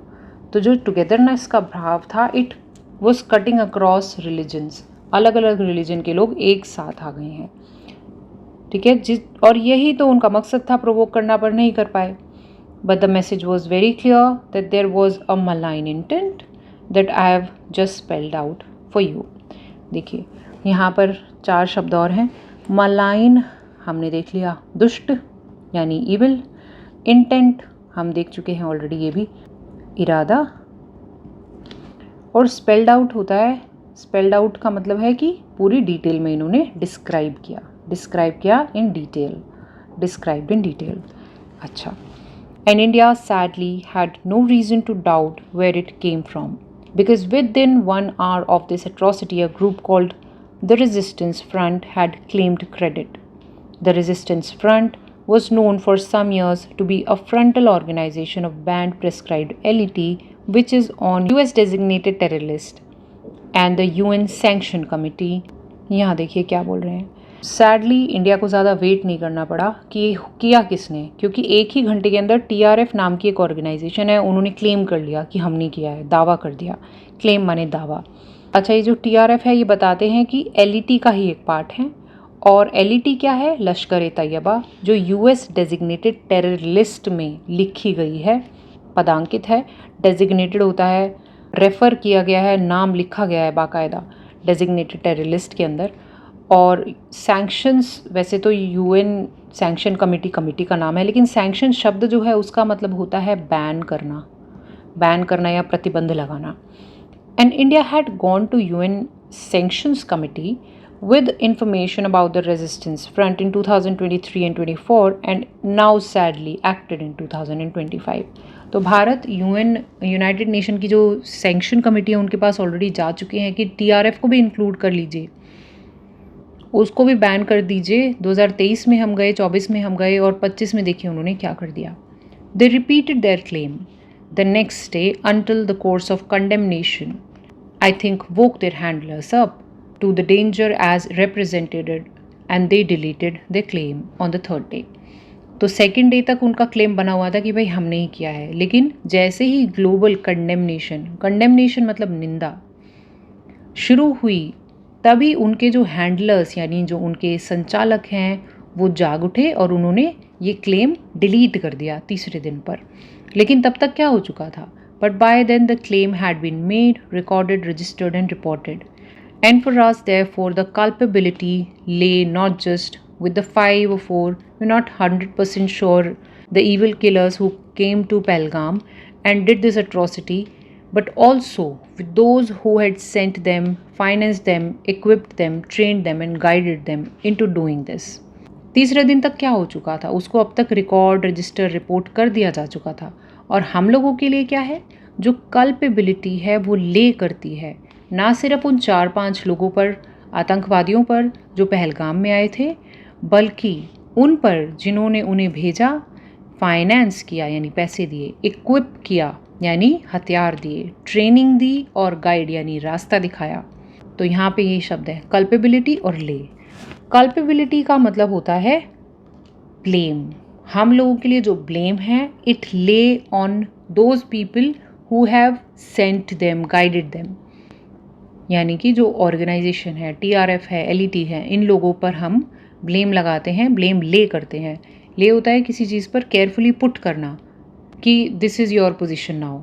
तो जो टुगेदरनेस का भाव था, it was cutting across religions, अलग अलग रिलीजन के लोग एक साथ आ गए हैं, ठीक है। और यही तो उनका मकसद था, प्रोवोक करना, पर नहीं कर पाए। But the message was very clear that there was a malign intent that I have just spelled out for you. देखिए यहाँ पर 4 शब्द और हैं। मलाइन हमने देख लिया, दुष्ट यानी इविल। इंटेंट हम देख चुके हैं ऑलरेडी, ये भी इरादा। और स्पेल्ड आउट होता है, स्पेल्ड आउट का मतलब है कि पूरी डिटेल में इन्होंने डिस्क्राइब किया in detail, described in detail. अच्छा, and India sadly had no reason to doubt where it came from, because within 1 hour of this atrocity a group called the Resistance Front had claimed credit. The Resistance Front was known for some years to be a frontal organization of banned prescribed LET, which is on US designated terror list and the UN Sanction Committee. यहाँ देखिए क्या बोल रहे हैं। सैडली इंडिया को ज़्यादा वेट नहीं करना पड़ा कि किया किसने, क्योंकि एक ही घंटे के अंदर TRF नाम की एक ऑर्गेनाइजेशन है, उन्होंने क्लेम कर लिया कि हमने किया है, दावा कर दिया। क्लेम माने दावा। अच्छा, ये जो TRF है ये बताते हैं कि LET का ही एक पार्ट है। और LET क्या है? लश्कर-ए-तैयबा, जो US डेजिग्नेटेड टेरर लिस्ट में लिखी गई है, पदांकित है। डेजिग्नेटेड होता है, रेफ़र किया गया है, नाम लिखा गया है बाकायदा डेजिग्नेटेड टेरर लिस्ट के अंदर। और सैंक्शंस, वैसे तो UN सैंक्शन कमेटी का नाम है, लेकिन सैंक्शन शब्द जो है उसका मतलब होता है बैन करना या प्रतिबंध लगाना। And India had gone to UN sanctions committee with information about the resistance front in 2023 and 24 and now sadly acted in 2025. तो भारत यूनाइटेड नेशन की जो सैंक्शन कमेटी है उनके पास ऑलरेडी जा चुके हैं कि TRF को भी इंक्लूड कर लीजिए, उसको भी बैन कर दीजिए। 2023 में हम गए, 24 में हम गए, और 25 में देखिए उन्होंने क्या कर दिया। They repeated their claim the next day until the course of condemnation I think woke their handlers up to the danger as represented and they deleted their claim on the 3rd day. तो सेकेंड डे तक उनका क्लेम बना हुआ था कि भाई हमने ही किया है, लेकिन जैसे ही ग्लोबल कंडेमनेशन मतलब निंदा शुरू हुई, तभी उनके जो हैंडलर्स यानी जो उनके संचालक हैं वो जाग उठे और उन्होंने ये क्लेम डिलीट कर दिया तीसरे दिन पर। लेकिन तब तक क्या हो चुका था? But by then the claim had been made, recorded, registered and reported. And for us, therefore, the culpability lay not just with the 5 or 4, we're not 100% sure, the evil killers who came to Pelgam and did this atrocity, but also with those who had sent them, financed them, equipped them, trained them, and guided them into doing this. तीसरे दिन तक क्या हो चुका था? उसको अब तक रिकॉर्ड, रजिस्टर, रिपोर्ट कर दिया जा चुका था। और हम लोगों के लिए क्या है? जो कल्पेबिलिटी है वो ले करती है ना सिर्फ उन 4-5 लोगों पर, आतंकवादियों पर जो पहलगाम में आए थे, बल्कि उन पर जिन्होंने उन्हें भेजा, फाइनेंस किया यानी पैसे दिए, इक्विप किया यानी हथियार दिए, ट्रेनिंग दी और गाइड यानी रास्ता दिखाया। तो यहाँ पे ये शब्द है कल्पेबिलिटी और ले। कल्पेबिलिटी का मतलब होता है ब्लेम। हम लोगों के लिए जो ब्लेम है, इट ले on those people who have sent them, guided them, यानी कि जो ऑर्गेनाइजेशन है, TRF है, LET है, इन लोगों पर हम ब्लेम लगाते हैं, ब्लेम ले करते हैं। ले होता है किसी चीज़ पर केयरफुली पुट करना कि this is your position now.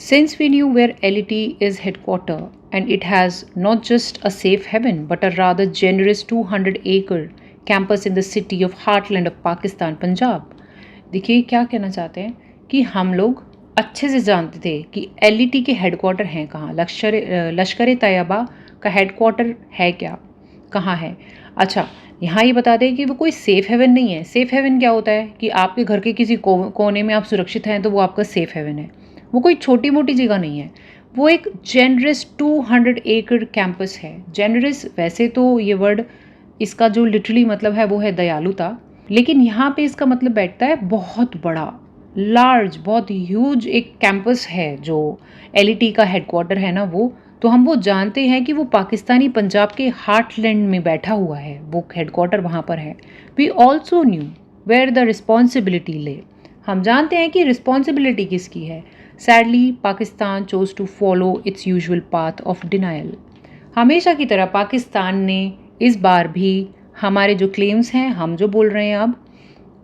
Since we knew where LET is headquarter and it has not just a safe haven but a rather generous 200-acre campus in the city of heartland of Pakistan, Punjab। देखिए क्या कहना चाहते हैं कि हम लोग अच्छे से जानते थे कि LET के हेडक्वार्टर हैं कहाँ, लश्कर तैयबा का हेडक्वार्टर है क्या, कहाँ है। अच्छा, यहाँ ये बता दें कि वो कोई सेफ़ हेवन नहीं है। सेफ़ हेवन क्या होता है कि आपके घर के किसी कोने में आप सुरक्षित हैं तो वो आपका सेफ़ हेवन है। वो कोई छोटी मोटी जगह नहीं है, वो एक जेनरस 200 एकड़ कैंपस है। जेनरस वैसे तो ये वर्ड, इसका जो लिटरली मतलब है वो है दयालुता, लेकिन यहाँ पे इसका मतलब बैठता है बहुत बड़ा, लार्ज, बहुत ह्यूज एक कैंपस है जो LET का हेडक्वार्टर है ना वो। तो हम वो जानते हैं कि वो पाकिस्तानी पंजाब के हार्टलैंड में बैठा हुआ है, वो हेडक्वार्टर वहाँ पर है। We also knew where the responsibility ले। हम जानते हैं कि रिस्पॉन्सिबिलिटी किसकी है। Sadly Pakistan chose to follow its usual path of denial. हमेशा की तरह पाकिस्तान ने इस बार भी हमारे जो क्लेम्स हैं, हम जो बोल रहे हैं अब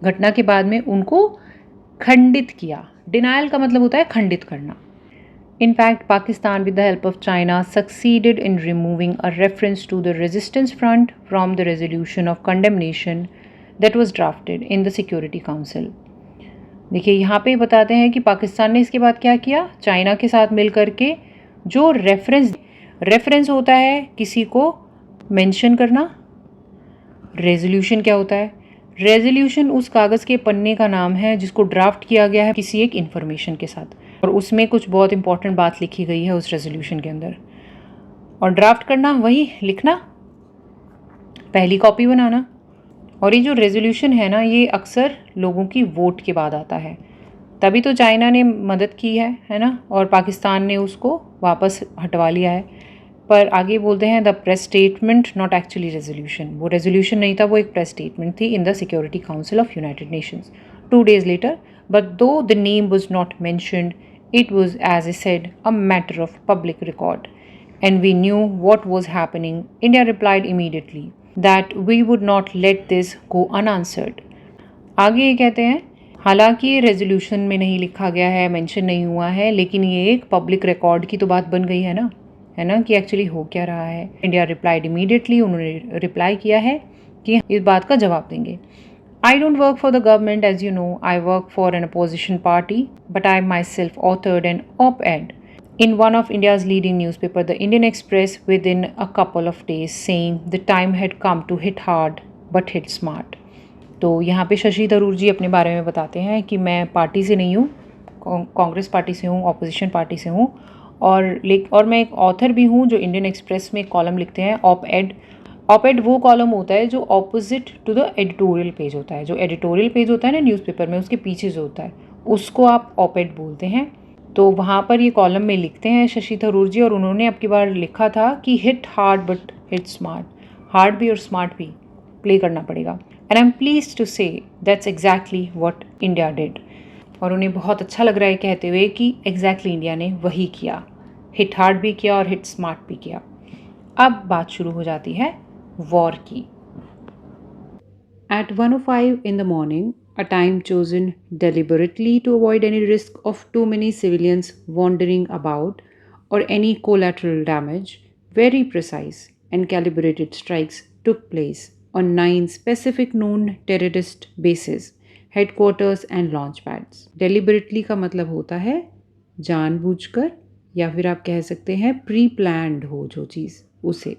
घटना के बाद में, उनको खंडित किया। डिनाइल का मतलब होता है खंडित करना। In fact, Pakistan, with the help of China, succeeded in removing a reference to the resistance front from the resolution of condemnation that was drafted in the Security Council। देखिए यहाँ पे बताते हैं कि पाकिस्तान ने इसके बाद क्या किया, चाइना के साथ मिल करके जो रेफरेंस होता है किसी को मेंशन करना। रेजोल्यूशन क्या होता है? रेजोल्यूशन उस कागज़ के पन्ने का नाम है जिसको ड्राफ्ट किया गया है किसी एक इन्फॉर्मेशन के साथ, और उसमें कुछ बहुत इंपॉर्टेंट बात लिखी गई है उस रेजोल्यूशन के अंदर। और ड्राफ्ट करना वही लिखना, पहली कॉपी बनाना। और ये जो रेजोल्यूशन है ना, ये अक्सर लोगों की वोट के बाद आता है। तभी तो चाइना ने मदद की है ना, और पाकिस्तान ने उसको वापस हटवा लिया है। पर आगे बोलते हैं the press statement not actually resolution. वो रेजोल्यूशन नहीं था, वो एक प्रेस स्टेटमेंट थी in the Security Council of United Nations 2 days later। But though the name was not mentioned, it was, as I said, a matter of public record, and we knew what was happening. India replied immediately that we would not let this go unanswered। आगे ये कहते हैं, हालांकि ये रेजोल्यूशन में नहीं लिखा गया है, मेंशन नहीं हुआ है, लेकिन ये एक पब्लिक रिकॉर्ड की तो बात बन गई है ना कि एक्चुअली हो क्या रहा है। इंडिया रिप्लाइड इमीडिएटली, उन्होंने रिप्लाई किया है कि इस बात का जवाब देंगे। I don't work for the government, as you know. I work for an opposition party, but I myself authored an op-ed in one of India's leading newspaper, the Indian Express, within a couple of days, saying the time had come to hit hard but hit smart। तो यहाँ पे शशि थरूर जी अपने बारे में बताते हैं कि मैं पार्टी से नहीं हूँ, कांग्रेस पार्टी से हूँ, ऑपोजिशन पार्टी से हूँ, और मैं एक ऑथर भी हूँ जो इंडियन एक्सप्रेस में एक कॉलम लिखते हैं, ऑप-एड वो कॉलम होता है जो opposite to the editorial page होता है। जो एडिटोरियल पेज होता है ना न्यूज़पेपर में, उसके पीछे जो होता है उसको आप ऑप-एड बोलते हैं। तो वहाँ पर ये कॉलम में लिखते हैं शशि थरूर जी, और उन्होंने अब की बार लिखा था कि hit hard but hit smart. Hard भी और स्मार्ट भी प्ले करना पड़ेगा। And I am pleased to say that's exactly what India did. और उन्हें बहुत अच्छा लग रहा है कहते हुए कि एग्जैक्टली इंडिया ने वही किया, हिट हार्ड भी किया और हिट स्मार्ट भी किया। अब बात शुरू हो जाती है वॉर की। At 1:05 in the morning, a time chosen deliberately to avoid any risk of too many civilians wandering about or any collateral damage, very precise and calibrated strikes took place on 9 specific known terrorist bases, headquarters and launch pads. Deliberately का मतलब होता है जानबूझकर, या फिर आप कह सकते हैं प्री प्लान्ड हो जो चीज़, उसे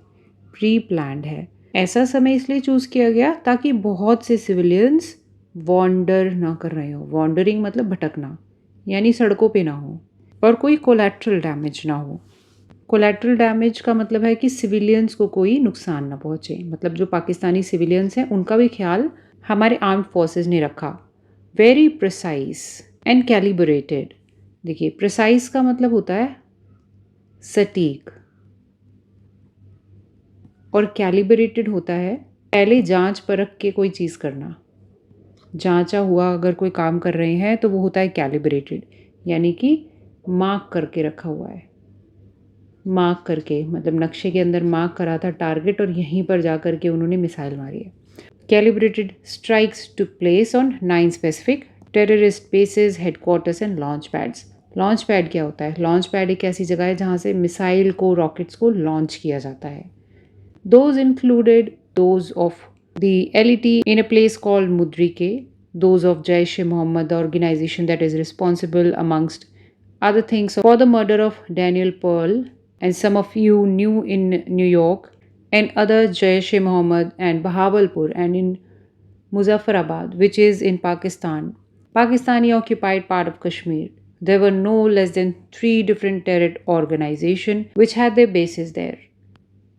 प्री प्लान्ड है। ऐसा समय इसलिए चूज़ किया गया ताकि बहुत से सिविलियंस वॉन्डर ना कर रहे हो। वॉन्डरिंग मतलब भटकना, यानी सड़कों पे ना हो, और कोई कोलैटरल डैमेज ना हो। कोलैटरल डैमेज का मतलब है कि सिविलियंस को कोई नुकसान ना पहुँचे, मतलब जो पाकिस्तानी सिविलियंस हैं उनका भी ख्याल हमारे आर्म्ड फोर्सेस ने रखा। Very precise and calibrated. देखिए, प्रिसाइज का मतलब होता है सटीक, और कैलिब्रेटेड होता है पहले जांच परख के कोई चीज़ करना। जांचा हुआ अगर कोई काम कर रहे हैं तो वो होता है कैलिब्रेटेड, यानी कि मार्क करके रखा हुआ है। मार्क करके मतलब नक्शे के अंदर मार्क करा था टारगेट, और यहीं पर जा कर के उन्होंने मिसाइल मारी है। Calibrated strikes took place on 9 specific terrorist bases, headquarters and launch pads. Launch pad क्या होता है? लॉन्च पैड एक ऐसी जगह है जहाँ से मिसाइल को, रॉकेट्स को लॉन्च किया जाता है। Those included those of the LET in a place called Mudrike, those of Jaish-e-Mohammed, the organization that is responsible, amongst other things, for the murder of Daniel Pearl, and some of you knew in New York, and other Jaish-e-Mohammed and Bahawalpur, and in Muzaffarabad, which is in Pakistan, Pakistani occupied part of Kashmir. There were no less than 3 different terror organizations which had their bases there.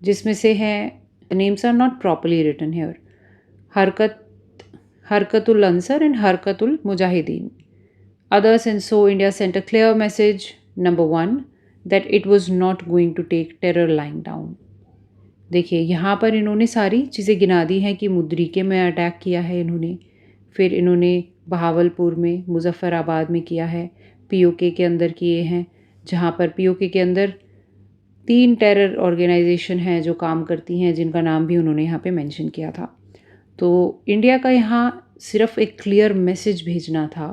जिसमें से हैं, names are not properly written here, Harkatul Ansar and Harkatul Mujahideen. Others, and so India sent a clear message, number 1, that it was not going to take terror lying down. देखिए, यहाँ पर इन्होंने सारी चीज़ें गिना दी हैं कि मुद्रिके में अटैक किया है इन्होंने, फिर इन्होंने बहावलपुर में, मुजफ्फराबाद में किया है, पीओके के अंदर किए हैं, जहाँ पर पीओके के अंदर 3 टेरर ऑर्गेनाइजेशन हैं जो काम करती हैं, जिनका नाम भी उन्होंने यहाँ पे मेंशन किया था। तो इंडिया का यहाँ सिर्फ एक क्लियर मैसेज भेजना था।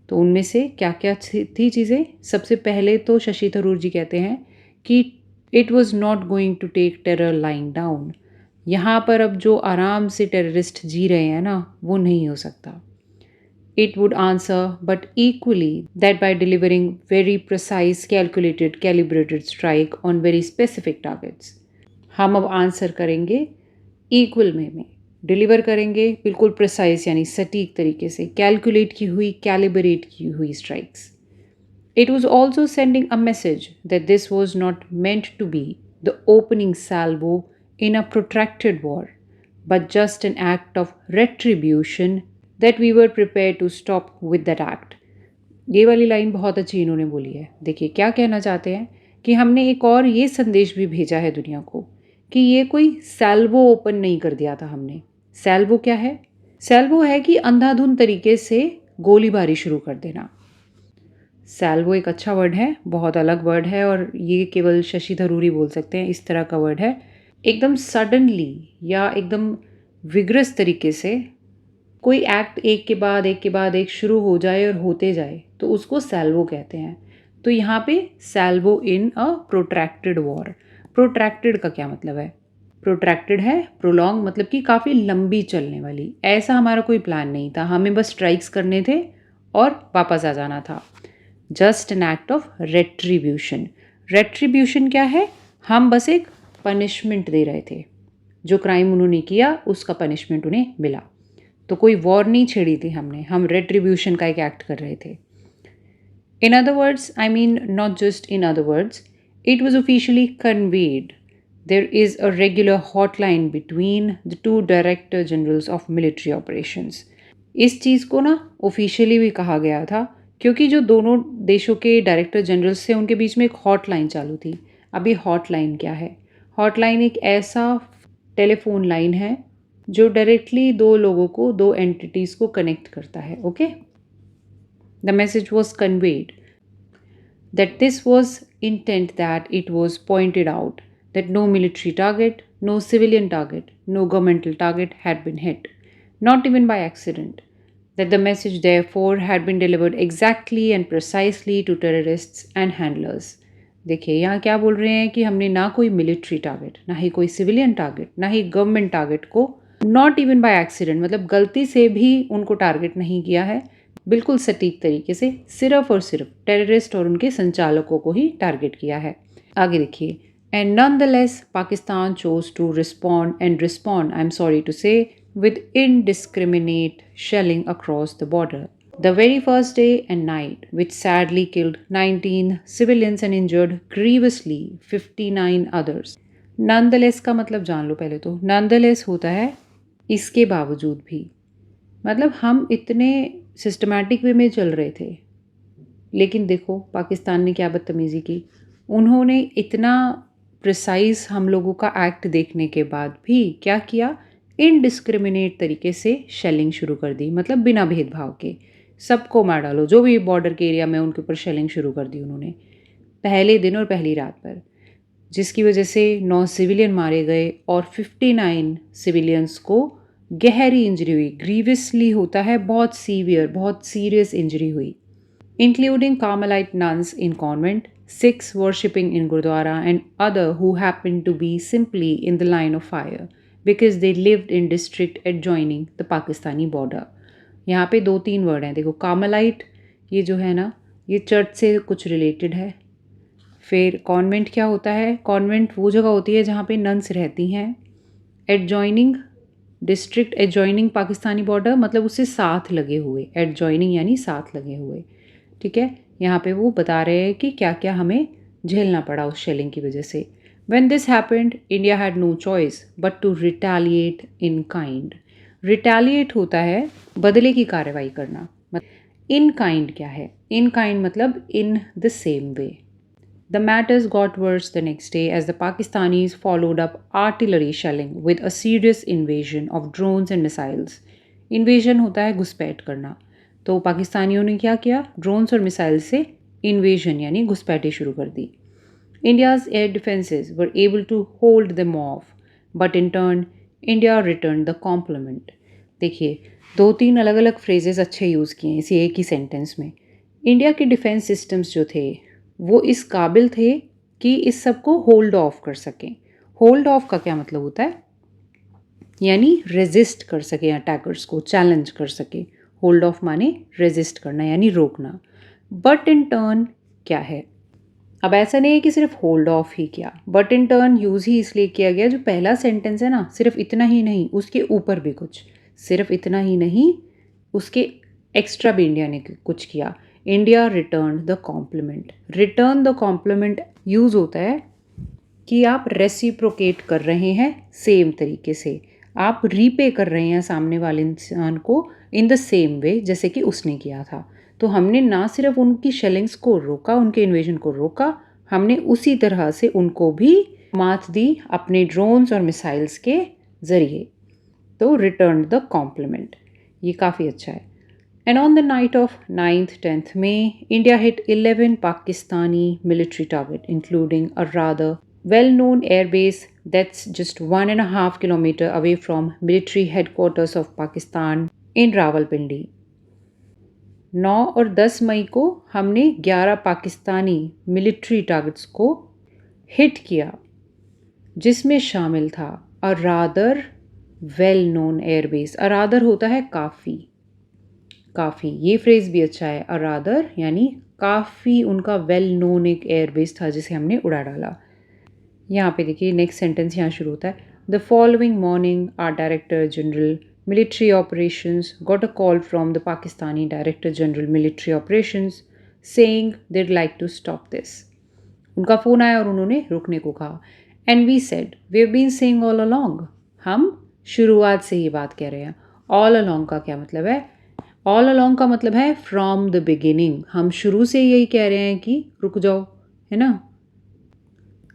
तो उनमें से क्या क्या थी चीज़ें? सबसे पहले तो शशि थरूर जी कहते हैं कि it was not going to take terror lying down. यहाँ पर अब जो आराम से टेररिस्ट जी रहे हैं ना, वो नहीं हो सकता। It would answer, but equally, that by delivering very precise, calculated, calibrated strike on very specific targets. हम अब आंसर करेंगे इक्वल में डिलीवर करेंगे बिल्कुल प्रिसाइज यानी सटीक तरीके से, कैलकुलेट की हुई, कैलिब्रेट की हुई strikes. It was also sending a message that this was not meant to be the opening salvo in a protracted war, but just an act of retribution that we were prepared to stop with that act. ये वाली लाइन बहुत अच्छी इन्होंने बोली है। देखिए क्या कहना चाहते हैं कि हमने एक और ये संदेश भी भेजा है दुनिया को कि ये कोई सैल्वो ओपन नहीं कर दिया था हमने। सैल्वो क्या है? सैल्वो है कि अंधाधुंध तरीके से गोलीबारी शुरू कर देना। सैल्वो एक अच्छा वर्ड है, बहुत अलग वर्ड है, और ये केवल शशि थरूर ही बोल सकते हैं, इस तरह का वर्ड है। एकदम सडनली या एकदम विग्रस तरीके से कोई एक्ट एक के बाद एक शुरू हो जाए और होते जाए तो उसको सैल्वो कहते हैं। तो यहाँ पे सैल्वो इन अ प्रोट्रैक्टेड वॉर। प्रोट्रैक्टेड का क्या मतलब है? प्रोट्रैक्टेड है प्रोलॉन्ग, मतलब कि काफ़ी लंबी चलने वाली। ऐसा हमारा कोई प्लान नहीं था, हमें बस स्ट्राइक्स करने थे और वापस आ जाना था। Just an act of retribution. Retribution क्या है? हम बस एक पनिशमेंट दे रहे थे, जो क्राइम उन्होंने किया उसका पनिशमेंट उन्हें मिला। तो कोई वॉर नहीं छेड़ी थी हमने, हम रेट्रीब्यूशन का एक एक्ट कर रहे थे। In other words, I mean not just in other words, it was officially conveyed there is a regular hotline between the two Director Generals of Military Operations. इस चीज़ को ना ऑफिशियली भी कहा गया था क्योंकि जो दोनों देशों के डायरेक्टर जनरल्स थे उनके बीच में एक हॉटलाइन चालू थी। अब ये हॉटलाइन क्या है? हॉटलाइन एक ऐसा टेलीफोन लाइन है जो डायरेक्टली दो लोगों को, दो एंटिटीज़ को कनेक्ट करता है। Okay, the message was conveyed that this was intent, that it was pointed out that no military target, no civilian target, no governmental target had been hit. not even by accident, that the message therefore had been delivered exactly and precisely to terrorists and handlers. देखिए यहाँ क्या बोल रहे हैं कि हमने ना कोई मिलिट्री टारगेट, ना ही कोई सिविलियन टारगेट, ना ही गवर्नमेंट टारगेट को नॉट इवन बाय एक्सीडेंट मतलब गलती से भी उनको टारगेट नहीं किया है, बिल्कुल सटीक तरीके से सिर्फ और सिर्फ टेररिस्ट और उनके संचालकों को ही टारगेट किया है। आगे देखिए, and nonetheless Pakistan chose to respond I am sorry to say with indiscriminate shelling across the border. The very first day and night, which sadly killed 19 civilians and injured grievously 59 others. Nonetheless का मतलब जान लो पहले तो, nonetheless होता है इसके बावजूद भी, मतलब हम इतने सिस्टमैटिक वे में चल रहे थे, लेकिन देखो पाकिस्तान ने क्या बदतमीज़ी की। उन्होंने इतना प्रिसाइज हम लोगों का एक्ट देखने के बाद भी क्या किया, इनडिस्क्रिमिनेट तरीके से शेलिंग शुरू कर दी, मतलब बिना भेदभाव के सबको मार डालो, जो भी बॉर्डर के एरिया में उनके ऊपर शेलिंग शुरू कर दी उन्होंने पहले दिन और पहली रात पर, जिसकी वजह से 9 सिविलियन मारे गए और 59 सिविलियंस को गहरी इंजरी हुई। ग्रीवियसली होता है बहुत सीवियर, बहुत सीरियस इंजरी हुई, including Carmelite nuns in convent, 6 worshipping in Gurdwara, and other who happened to be simply in the line of fire because they lived in district adjoining the Pakistani border. यहाँ पे 2-3 वर्ड हैं, देखो कार्मेलाइट ये जो है ना, ये चर्च से कुछ रिलेटेड है। फिर कॉन्वेंट क्या होता है, कॉन्वेंट वो जगह होती है जहाँ पे नन्स रहती हैं। Adjoining, district adjoining Pakistani border मतलब उससे साथ लगे हुए, एडजॉइनिंग यानी साथ लगे हुए, ठीक है। यहाँ पे वो बता रहे हैं कि क्या क्या हमें झेलना पड़ा उस शेलिंग की वजह से। When this happened, India had no choice but to retaliate in kind. Retaliate होता है बदले की कार्रवाई करना। In kind क्या है? In kind मतलब in the same way. The matters got worse the next day as the Pakistanis followed up artillery shelling with a serious invasion of drones and missiles. Invasion होता है घुसपैठ करना, तो पाकिस्तानियों ने क्या किया, ड्रोन्स और मिसाइल से इन्वेजन यानी घुसपैठी शुरू कर दी। India's air defenses were able to hold them off, but in turn, India returned the compliment. देखिए 2-3 अलग अलग फ्रेजेस अच्छे यूज़ किए हैं इसी एक ही सेंटेंस में। इंडिया के डिफेंस सिस्टम्स जो थे वो इस काबिल थे कि इस सब को होल्ड ऑफ कर सकें। होल्ड ऑफ का क्या मतलब होता है, यानी रेजिस्ट कर सके, अटैकर्स को चैलेंज कर सके। होल्ड ऑफ माने रेजिस्ट करना यानी रोकना। बट इन टर्न क्या है, अब ऐसा नहीं है कि सिर्फ होल्ड ऑफ ही किया, बट इन टर्न यूज़ ही इसलिए किया गया, जो पहला सेंटेंस है ना, सिर्फ इतना ही नहीं उसके ऊपर भी कुछ, सिर्फ इतना ही नहीं उसके एक्स्ट्रा भी इंडिया ने कुछ किया। India return the compliment. Return the compliment use होता है कि आप रेसिप्रोकेट कर रहे हैं सेम तरीके से, आप रीपे कर रहे हैं सामने वाले इंसान को इन द सेम वे जैसे कि उसने किया था। तो हमने ना सिर्फ उनकी शेलिंग्स को रोका, उनके इन्वेजन को रोका, हमने उसी तरह से उनको भी मात दी अपने ड्रोन्स और मिसाइल्स के ज़रिए। तो रिटर्न द कॉम्प्लीमेंट, ये काफ़ी अच्छा है। And on the night of 9th-10th May, India hit 11 Pakistani military targets, including a rather well-known airbase that's just 1.5 kilometers away from military headquarters of Pakistan in Rawalpindi. 9 और 10 मई को हमने 11 पाकिस्तानी मिलिट्री टारगेट्स को हिट किया, जिसमें शामिल था a rather well known airbase. A rather होता है काफ़ी, काफ़ी ये फ्रेज़ भी अच्छा है। अ रादर यानी काफ़ी उनका वेल नोन एक एयरबेस था जिसे हमने उड़ा डाला। यहाँ पे देखिए नेक्स्ट सेंटेंस यहाँ शुरू होता है, the following morning our director general military operations got a call from the Pakistani Director General Military Operations saying they'd like to stop this. उनका फ़ोन आया और उन्होंने रुकने को कहा। And we said, we've been saying all along. हम शुरुआत से ही बात कह रहे हैं। All along का क्या मतलब है? All along का मतलब है from the beginning. हम शुरू से यही कह रहे हैं कि रुक जाओ, है ना।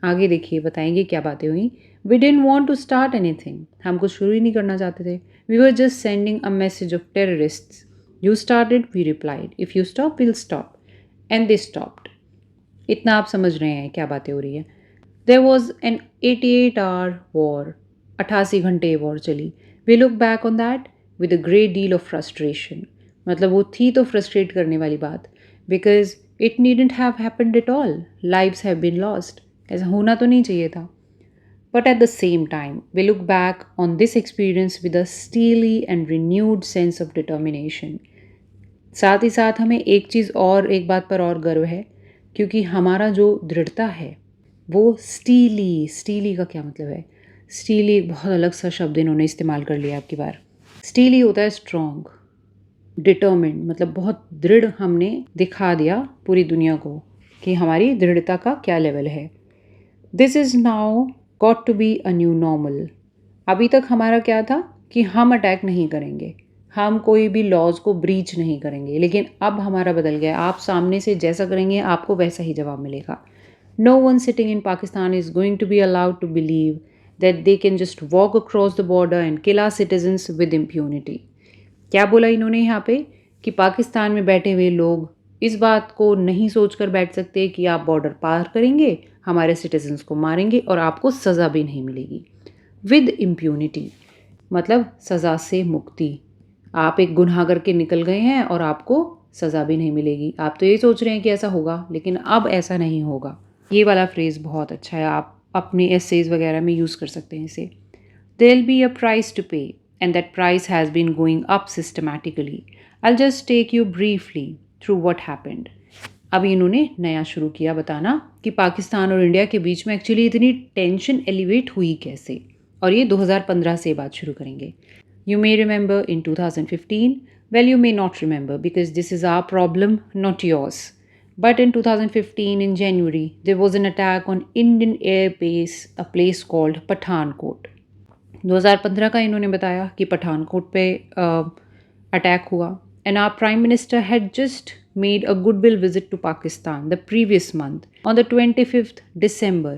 आगे देखिए बताएंगे क्या बातें हुई। We didn't want to start anything. हम कुछ शुरू ही नहीं करना चाहते थे। We were just sending a message of terrorists. You started, we replied. If you stop, we'll stop. And they stopped. इतना आप समझ रहे हैं क्या बातें हो रही है। There was an 88-hour war. 88 घंटे वॉर चली। We look back on that with a great deal of frustration. मतलब वो थी तो frustrate करने वाली बात, because it needn't have happened at all. Lives have been lost. ऐसा होना तो नहीं चाहिए था. But at the same time, we look back on this experience with a steely and renewed sense of determination. साथ ही साथ हमें एक बात पर और गर्व है, क्योंकि हमारा जो दृढ़ता है वो स्टीली का क्या मतलब है? स्टीली एक बहुत अलग सा शब्द इन्होंने इस्तेमाल कर लिया आपकी बार. स्टीली होता है स्ट्रॉन्ग, डिटर्मिन्ड, मतलब बहुत दृढ़ हमने दिखा दिया पूरी दुनिया को कि हमारी दृढ़ता का क्या लेवल है. This is now got to be a new normal. अभी तक हमारा क्या था कि हम अटैक नहीं करेंगे, हम कोई भी लॉज को ब्रीच नहीं करेंगे, लेकिन अब हमारा बदल गया. आप सामने से जैसा करेंगे आपको वैसा ही जवाब मिलेगा. No one sitting in Pakistan is going to be allowed to believe that they can just walk across the border and kill our citizens with impunity. क्या बोला इन्होंने यहाँ पे कि पाकिस्तान में बैठे हुए लोग इस बात को नहीं सोचकर बैठ सकते कि आप बॉर्डर पार करेंगे, हमारे सिटीजन्स को मारेंगे और आपको सज़ा भी नहीं मिलेगी. विद इम्प्यूनिटी मतलब सज़ा से मुक्ति. आप एक गुनाह करके निकल गए हैं और आपको सज़ा भी नहीं मिलेगी. आप तो ये सोच रहे हैं कि ऐसा होगा, लेकिन अब ऐसा नहीं होगा. ये वाला फ्रेज़ बहुत अच्छा है, आप अपने एसेज वगैरह में यूज़ कर सकते हैं इसे. There will be a price to pay and that price has been going up systematically. I will just take you briefly through what happened. अभी इन्होंने नया शुरू किया बताना कि पाकिस्तान और इंडिया के बीच में एक्चुअली इतनी टेंशन एलिवेट हुई कैसे, और ये 2015 से बात शुरू करेंगे. You may remember in 2015, well, you may not remember because this is our problem, not yours. But in 2015, in January, there was an attack on Indian Air Base, a place called Pathankot. 2015 का इन्होंने बताया कि पठानकोट पे अटैक हुआ. And our Prime Minister had just made a goodwill visit to Pakistan the previous month on the 25th December.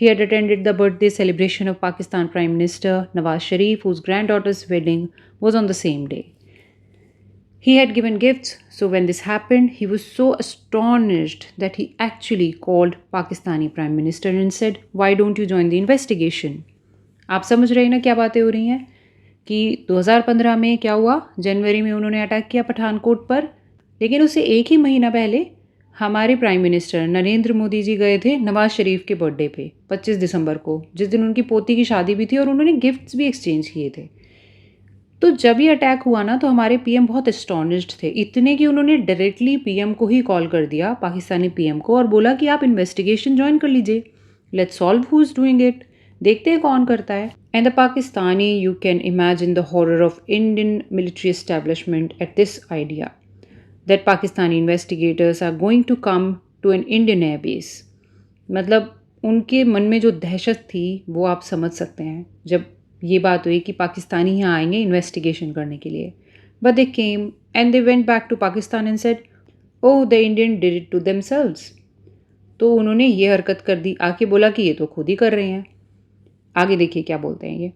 He had attended the birthday celebration of Pakistan Prime Minister Nawaz Sharif, whose granddaughter's wedding was on the same day. He had given gifts, so when this happened, he was so astonished that he actually called Pakistani Prime Minister and said, "Why don't you join the investigation?" आप समझ रहे हैं ना क्या बातें हो रही हैं कि 2015 में क्या हुआ, जनवरी में उन्होंने अटैक किया पठानकोट पर, लेकिन उससे एक ही महीना पहले हमारे प्राइम मिनिस्टर नरेंद्र मोदी जी गए थे नवाज शरीफ के बर्थडे पे 25 दिसंबर को, जिस दिन उनकी पोती की शादी भी थी, और उन्होंने गिफ्ट्स भी एक्सचेंज किए थे. तो जब ये अटैक हुआ ना तो हमारे पीएम बहुत एस्टॉनिश्ड थे, इतने कि उन्होंने डायरेक्टली पीएम को ही कॉल कर दिया, पाकिस्तानी पीएम को, और बोला कि आप इन्वेस्टिगेशन ज्वाइन कर लीजिए. Let's solve who is doing it. देखते हैं कौन करता है. And the Pakistani, you can imagine the horror of Indian military establishment at this idea that Pakistani investigators are going to come to an Indian air base. मतलब उनके मन में जो दहशत थी वो आप समझ सकते हैं जब ये बात हुई कि पाकिस्तानी यहाँ आएंगे इन्वेस्टिगेशन करने के लिए. But they came and they went back to Pakistan and said, "Oh, the Indian did it to themselves." तो उन्होंने ये हरकत कर दी, आके बोला कि ये तो खुद ही कर रहे हैं. आगे देखिए क्या बोलते हैं ये.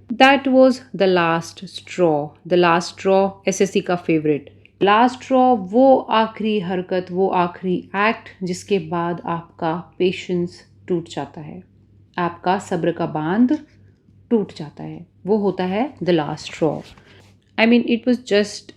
That was the last straw. The last straw SSC का फेवरेट. लास्ट ड्रॉ वो आखिरी हरकत, वो आखिरी एक्ट जिसके बाद आपका पेशेंस टूट जाता है, आपका सब्र का बांध टूट जाता है, वो होता है the last straw. I mean it was just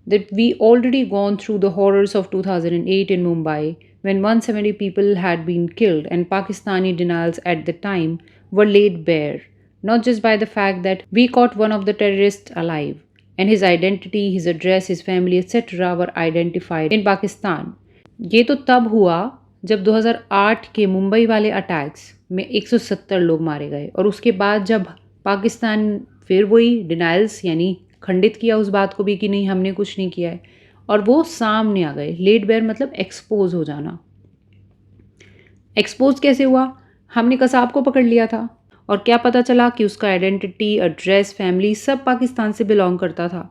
that we already gone through the horrors of 2008 in Mumbai when 170 people had been killed and Pakistani denials at the time were laid bare, not just by the fact that we caught one of the terrorists alive and his identity, his address, his family, etc. were identified in Pakistan. ये तो तब हुआ जब 2008 के मुंबई वाले अटैक्स में 170 लोग मारे गए, और उसके बाद जब पाकिस्तान फिर वही डिनाइल्स यानी खंडित किया उस बात को भी कि नहीं हमने कुछ नहीं किया है, और वो सामने आ गए. लेड बेयर मतलब एक्सपोज हो जाना. एक्सपोज कैसे हुआ? हमने कसाब को पकड़ लिया था और क्या पता चला कि उसका आइडेंटिटी, एड्रेस, फैमिली सब पाकिस्तान से बिलोंग करता था.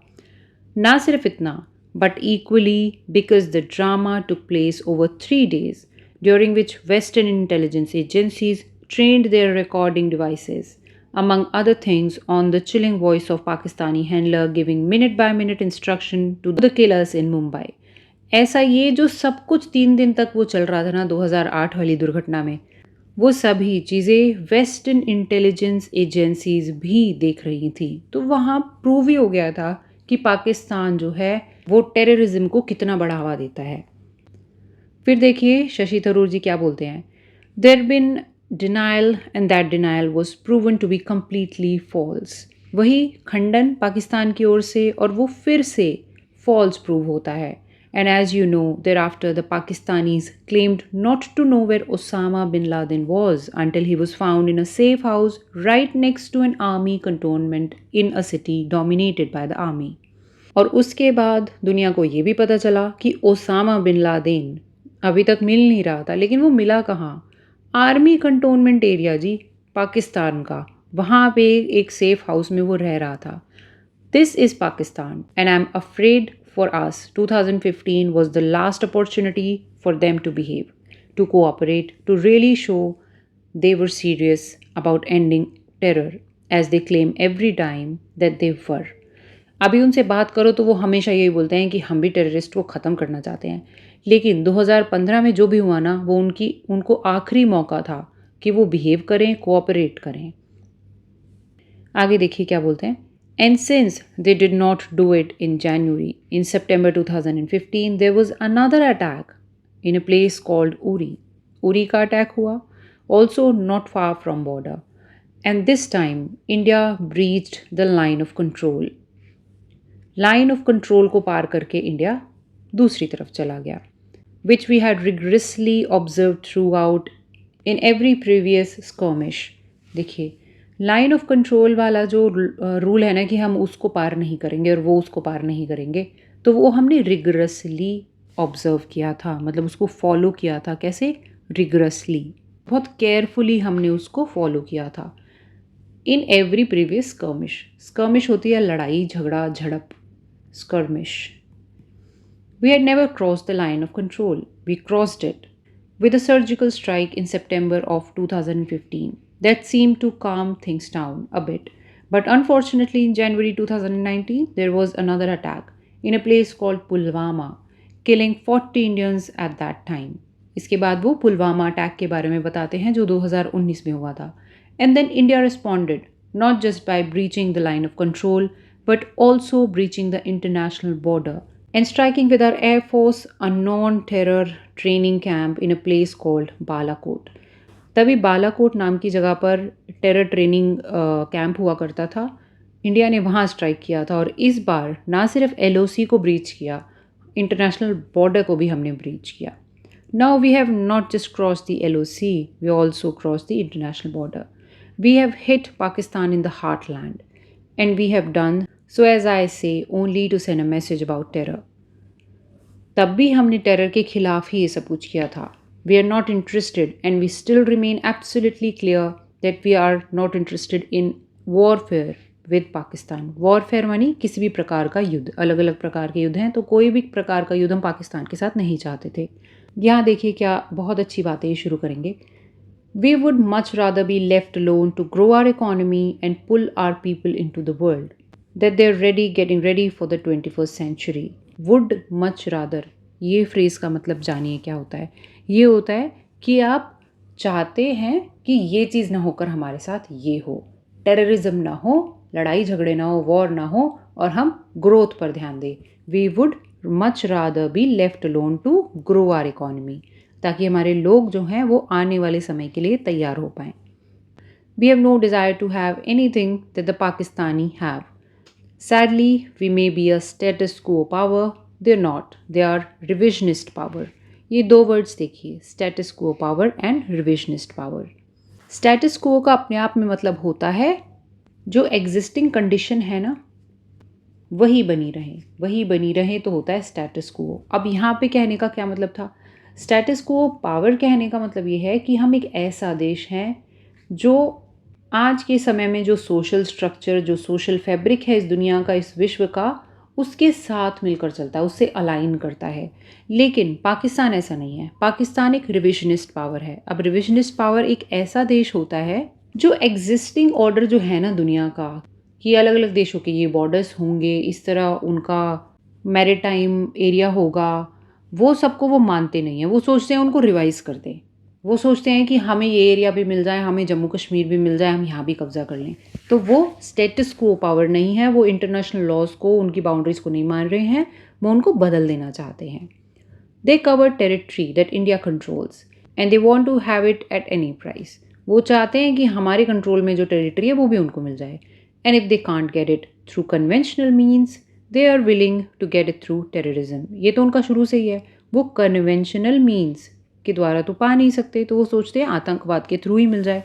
ना सिर्फ इतना, but equally because the drama took place over 3 days during which Western intelligence agencies trained their recording devices, among other things, on the chilling voice of Pakistani handler giving minute-by-minute instruction to the killers in Mumbai. ऐसा ये जो सब कुछ 3 दिन तक वो चल रहा था ना 2008 वाली दुर्घटना में, वो सभी चीज़ें वेस्टर्न इंटेलिजेंस एजेंसीज भी देख रही थी। तो वहाँ प्रूव ही हो गया था कि पाकिस्तान जो है वो टेररिज्म को कितना बढ़ावा देता है। फिर देखिए शशि थरूर जी क्या बोलते हैं, there been denial and that denial was proven to be completely false. वही खंडन पाकिस्तान की ओर से और वो फिर से फॉल्स प्रूव होता है। And as you know there after the Pakistanis claimed not to know where Osama bin Laden was until he was found in a safe house right next to an army cantonment in a city dominated by the army. और उसके बाद दुनिया को ये भी पता चला कि ओसामा बिन लादेन अभी तक मिल नहीं रहा था, लेकिन वो मिला कहाँ? आर्मी कंटोनमेंट एरिया जी, पाकिस्तान का। वहाँ पे एक सेफ हाउस में वो रह रहा था। This is Pakistan and I am afraid for us 2015 was the last opportunity for them to behave, to cooperate, to really show they were serious about ending terror as they claim every time that they were. अभी उनसे बात करो तो वो हमेशा यही बोलते हैं कि हम भी टेररिस्ट को ख़त्म करना चाहते हैं। लेकिन 2015 में जो भी हुआ ना, वो उनको आखिरी मौका था कि वो बिहेव करें, कोऑपरेट करें। आगे देखिए क्या बोलते हैं। And since they did not do it in January, in September 2015 there was another attack in a place called Uri. Uri का अटैक हुआ, also not far from border, and this time India breached the line of control. Line of control को पार करके इंडिया दूसरी तरफ चला गया, which we had rigorously observe throughout in every previous skirmish. देखिए लाइन ऑफ कंट्रोल वाला जो रूल है ना कि हम उसको पार नहीं करेंगे और वो उसको पार नहीं करेंगे, तो वो हमने रिग्रेसली ऑब्जर्व किया था, मतलब उसको फॉलो किया था। कैसे? रिग्रेसली, बहुत केयरफुली हमने उसको फॉलो किया था। इन एवरी प्रीवियस स्कर्मिश, स्कर्मिश होती है लड़ाई झगड़ा झड़प, skirmish. We had never crossed the line of control. We crossed it with a surgical strike in September of 2015 that seemed to calm things down a bit. But unfortunately, in January 2019, there was another attack in a place called Pulwama, killing 40 Indians at that time. इसके बाद वो पुलवामा अटैक के बारे में बताते हैं जो 2019 में हुआ था। And then India responded, not just by breaching the line of control, but also breaching the international border and striking with our Air Force a non-terror training camp in a place called Balakot. तभी बालाकोट नाम की जगह पर टेरर ट्रेनिंग कैंप हुआ करता था। इंडिया ने वहाँ स्ट्राइक किया था और इस बार ना सिर्फ LOC को ब्रीच किया, इंटरनेशनल बॉर्डर को भी हमने ब्रीच किया। Now we have not just cross the LOC, we also cross the international border. We have hit Pakistan in the heartland and we have done so, as I say, only to send a message about terror. तब भी हमने टेरर के खिलाफ ही ये सब कुछ किया था। We are not interested and we still remain absolutely clear that we are not interested in warfare with Pakistan. Warfare मानी किसी भी प्रकार का युद्ध, अलग अलग प्रकार के युद्ध हैं, तो कोई भी प्रकार का युद्ध हम पाकिस्तान के साथ नहीं चाहते थे। यहाँ देखिए क्या बहुत अच्छी बातें ये शुरू करेंगे। We would much rather be left alone to grow our economy and pull our people into the world, that they're getting ready for the 21st century. Would much rather, ये फ्रेज़ का मतलब जानिए क्या होता है। ये होता है कि आप चाहते हैं कि ये चीज़ ना होकर हमारे साथ ये हो, टेररिज्म ना हो, लड़ाई झगड़े ना हो, वॉर ना हो, और हम ग्रोथ पर ध्यान दें। We would much rather be left alone to grow our economy, ताकि हमारे लोग जो हैं वो आने वाले समय के लिए तैयार हो पाएँ। We have no desire to have anything that the Pakistani have. Sadly, we may be a status quo power. They're not. They are revisionist power. ये दो वर्ड्स देखिए, status quo power and revisionist power. Status quo का अपने आप में मतलब होता है जो existing condition है ना, वही बनी रहे तो होता है status quo. अब यहाँ पे कहने का क्या मतलब था? स्टेटस को पावर कहने का मतलब ये है कि हम एक ऐसा देश हैं जो आज के समय में जो सोशल स्ट्रक्चर, जो सोशल फैब्रिक है इस दुनिया का, इस विश्व का, उसके साथ मिलकर चलता है, उससे अलाइन करता है। लेकिन पाकिस्तान ऐसा नहीं है। पाकिस्तान एक रिविजनिस्ट पावर है। अब रिविजनिस्ट पावर एक ऐसा देश होता है जो एग्जिस्टिंग ऑर्डर जो है ना दुनिया का, कि अलग अलग देशों के ये बॉर्डर्स होंगे, इस तरह उनका मैरीटाइम एरिया होगा, वो सबको वो मानते नहीं हैं। वो सोचते हैं उनको रिवाइज कर दें। वो सोचते हैं कि हमें ये एरिया भी मिल जाए, हमें जम्मू कश्मीर भी मिल जाए, हम यहाँ भी कब्जा कर लें। तो वो स्टेटस को पावर नहीं है, वो इंटरनेशनल लॉज को, उनकी बाउंड्रीज को नहीं मान रहे हैं, वो उनको बदल देना चाहते हैं। They covet territory that India controls and they want to have it at any price. वो चाहते हैं कि हमारे कंट्रोल में जो टेरिटरी है वो भी उनको मिल जाए। And if they can't get it through conventional means they are willing to get it through terrorism. ये तो उनका शुरू से ही है, वो कन्वेंशनल मीन्स के द्वारा तो पा नहीं सकते, तो वो सोचते हैं आतंकवाद के थ्रू ही मिल जाए।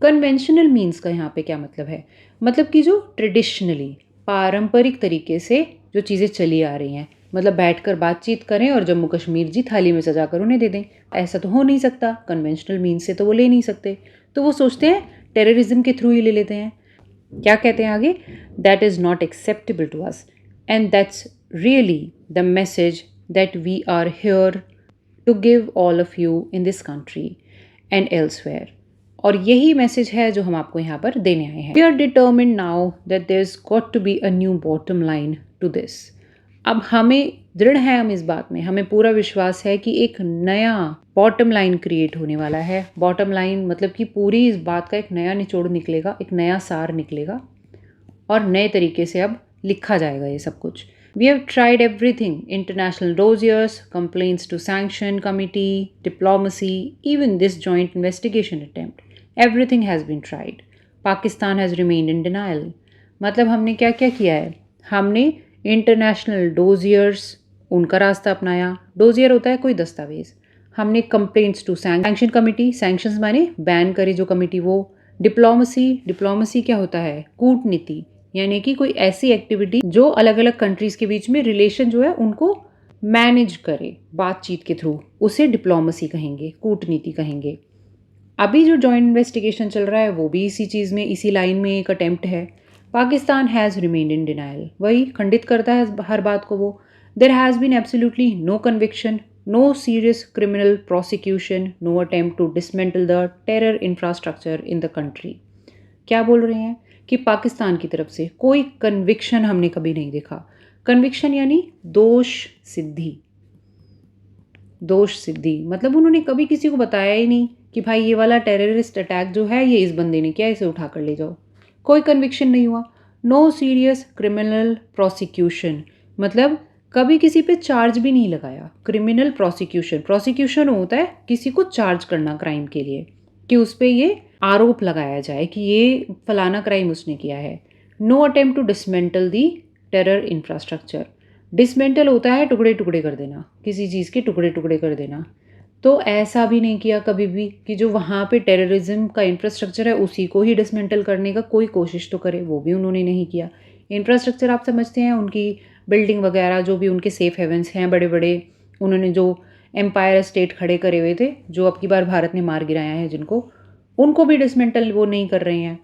कन्वेंशनल मीन्स का यहाँ पे क्या मतलब है? मतलब कि जो ट्रेडिशनली, पारंपरिक तरीके से जो चीज़ें चली आ रही हैं, मतलब बैठकर बातचीत करें और जम्मू कश्मीर जी थाली में सजाकर उन्हें दे दें, ऐसा तो हो नहीं सकता। कन्वेंशनल मीन्स से तो वो ले नहीं सकते, तो वो सोचते हैं टेररिज्म के थ्रू ही ले लेते हैं। क्या कहते हैं आगे? That is not acceptable to us and that's really the message that we are here to give all of you in this country and elsewhere. और यही मैसेज है जो हम आपको यहाँ पर देने आए हैं। We are determined now that there is got to be a new bottom line to this. अब हमें दृढ़ है, हम इस बात में, हमें पूरा विश्वास है कि एक नया बॉटम लाइन क्रिएट होने वाला है। बॉटम लाइन मतलब कि पूरी इस बात का एक नया निचोड़ निकलेगा, एक नया सार निकलेगा और नए तरीके से अब लिखा जाएगा ये सब कुछ। We have tried everything: international dossiers, complaints to sanction committee, diplomacy, even this joint investigation attempt. Everything has been tried. Pakistan has remained in denial. मतलब हमने क्या क्या किया है? हमने इंटरनेशनल डोजियर्स, उनका रास्ता अपनाया। डोजियर होता है कोई दस्तावेज। हमने complaints to sanction committee, sanctions माने बैन करी जो कमिटी, वो। डिप्लोमेसी, डिप्लोमेसी क्या होता है? कूटनीति, यानी कि कोई ऐसी एक्टिविटी जो अलग अलग कंट्रीज़ के बीच में रिलेशन जो है उनको मैनेज करे बातचीत के थ्रू, उसे डिप्लोमेसी कहेंगे, कूटनीति कहेंगे। अभी जो जॉइंट इन्वेस्टिगेशन चल रहा है वो भी इसी चीज़ में, इसी लाइन में एक अटेम्प्ट है। Pakistan has remained in denial, वही खंडित करता है हर बात को वो। There has been absolutely no conviction, no serious criminal prosecution, no attempt to dismantle the terror infrastructure in the country. क्या बोल रहे हैं कि पाकिस्तान की तरफ से कोई कन्विक्शन हमने कभी नहीं देखा। कन्विक्शन यानी दोष सिद्धि। दोष सिद्धि मतलब उन्होंने कभी किसी को बताया ही नहीं कि भाई ये वाला टेररिस्ट अटैक जो है ये इस बंदे ने किया, इसे उठा कर ले जाओ। कोई कन्विक्शन नहीं हुआ। नो सीरियस क्रिमिनल प्रोसिक्यूशन मतलब कभी किसी पे चार्ज भी नहीं लगाया। क्रिमिनल प्रोसिक्यूशन, प्रोसिक्यूशन होता है किसी को चार्ज करना क्राइम के लिए, कि उस पर ये आरोप लगाया जाए कि ये फलाना क्राइम उसने किया है। No attempt to dismantle the terror infrastructure. Dismantle होता है टुकड़े टुकड़े कर देना, किसी चीज़ के टुकड़े टुकड़े कर देना। तो ऐसा भी नहीं किया कभी भी कि जो वहाँ पे टेररिज्म का इंफ्रास्ट्रक्चर है उसी को ही डिसमेंटल करने का कोई कोशिश तो करे, वो भी उन्होंने नहीं किया। इंफ्रास्ट्रक्चर आप समझते हैं, उनकी बिल्डिंग वगैरह, जो भी उनके सेफ हेवन्स हैं बड़े बड़े, उन्होंने जो एम्पायर स्टेट खड़े करे हुए थे, जो अब की बार भारत ने मार गिराया है जिनको, उनको भी डिसमेंटल वो नहीं कर रहे हैं।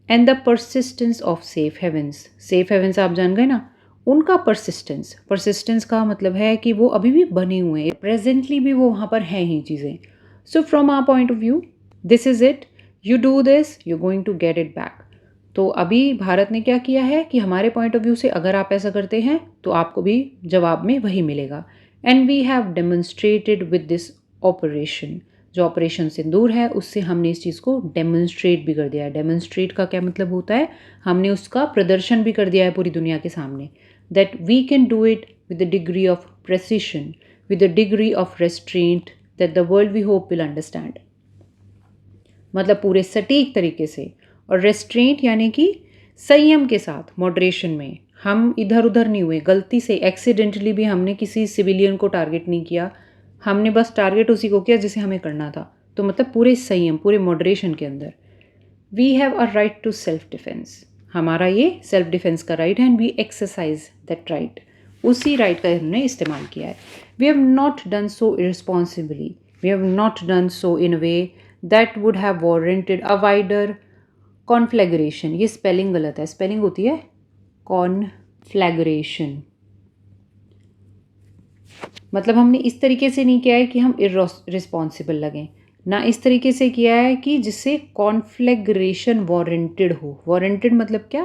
And the persistence of safe havens, safe havens आप जान गए ना, उनका परसिस्टेंस, परसिस्टेंस का मतलब है कि वो अभी भी बने हुए हैं, प्रेजेंटली भी वो वहाँ पर हैं ही चीज़ें। So from our point of view this is it, you do this, you going to get it back. तो अभी भारत ने क्या किया है कि हमारे पॉइंट ऑफ व्यू से अगर आप ऐसा करते हैं तो आपको भी जवाब में वही मिलेगा। And we have demonstrated with this operation, जो ऑपरेशन सिंदूर है उससे हमने इस चीज़ को डेमोन्स्ट्रेट भी कर दिया है। डेमोन्स्ट्रेट का क्या मतलब होता है? हमने उसका प्रदर्शन भी कर दिया है पूरी दुनिया के सामने, that we can do it with a degree of precision, with a degree of restraint that the world we hope will understand. मतलब पूरे सटीक तरीके से, और रेस्ट्रेंट यानी कि संयम के साथ, मॉडरेशन में। हम इधर उधर नहीं हुए, गलती से एक्सीडेंटली भी हमने किसी सिविलियन को टारगेट नहीं किया, हमने बस टारगेट उसी को किया जिसे हमें करना था। तो मतलब पूरे संयम, पूरे मॉडरेशन के अंदर। We have a right to self defence, हमारा ये सेल्फ डिफेंस का राइट है, and we exercise that right, उसी राइट का हमने इस्तेमाल किया है। We have not done so irresponsibly, we have not done so in a way that would have warranted a wider conflagration. ये स्पेलिंग गलत है, स्पेलिंग होती है कॉन्फ्लैग्रेशन। मतलब हमने इस तरीके से नहीं किया है कि हम इररिस्पॉन्सिबल लगें, ना इस तरीके से किया है कि जिससे कॉन्फ्लैग्रेशन वारंटेड हो। वारंटेड मतलब क्या?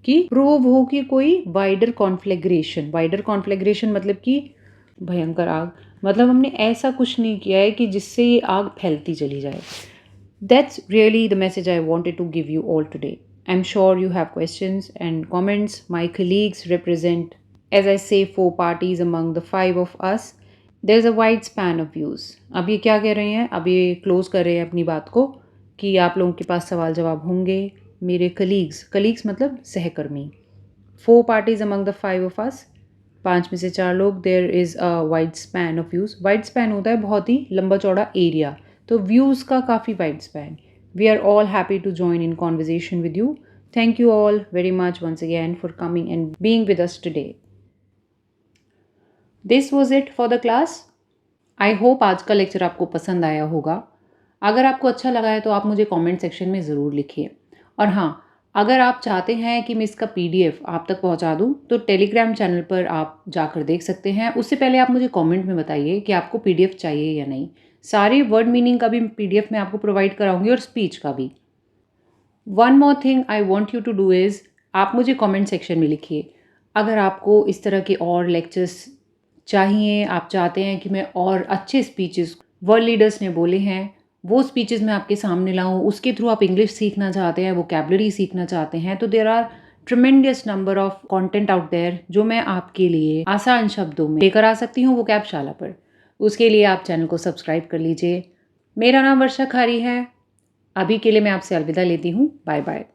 कि प्रूव हो कि कोई वाइडर कॉन्फ्लैग्रेशन, वाइडर कॉन्फ्लैग्रेशन मतलब कि भयंकर आग, मतलब हमने ऐसा कुछ नहीं किया है कि जिससे ये आग फैलती चली जाए. That's really the message I wanted to give you all today. I'm sure you have questions and comments. My colleagues represent, as I say, 4 parties among the 5 of us. There's a wide span of views. अब ये क्या कह रहे हैं? अब ये क्लोज कर रहे हैं अपनी बात को कि आप लोगों के पास सवाल जवाब होंगे. मेरे कलीग्स मतलब सहकर्मी. 4 parties among the 5 of us. 5 में से 4 लोग. There is a wide span of views. Wide span होता है बहुत ही लंबा चौड़ा एरिया. तो व्यूज़ का काफ़ी wide span. We are all happy to join in conversation with you. Thank you all very much once again for coming and being with us today. This was it for the class. I hope आज का लेक्चर आपको पसंद आया होगा. अगर आपको अच्छा लगा है तो आप मुझे कमेंट सेक्शन में ज़रूर लिखिए. और हाँ, अगर आप चाहते हैं कि मैं इसका PDF आप तक पहुंचा दूं तो टेलीग्राम चैनल पर आप जाकर देख सकते हैं. उससे पहले आप मुझे कमेंट में बताइए कि आपको PDF चाहिए या नहीं. सारे वर्ड मीनिंग का भी PDF मैं आपको प्रोवाइड कराऊंगी और स्पीच का भी. One more thing I want you to do is, आप मुझे कमेंट सेक्शन में लिखिए अगर आपको इस तरह के और लेक्चर्स चाहिए. आप चाहते हैं कि मैं और अच्छे स्पीचेस वर्ल्ड लीडर्स ने बोले हैं वो स्पीचेस मैं आपके सामने लाऊं, उसके थ्रू आप इंग्लिश सीखना चाहते हैं, वोकैबुलरी सीखना चाहते हैं, तो there are tremendous number of content out there जो मैं आपके लिए आसान शब्दों में लेकर आ सकती हूँ वोकैबशाला पर. उसके लिए आप चैनल को सब्सक्राइब कर लीजिए. मेरा नाम वर्षा खारी है. अभी के लिए मैं आपसे अलविदा लेती हूँ. Bye bye.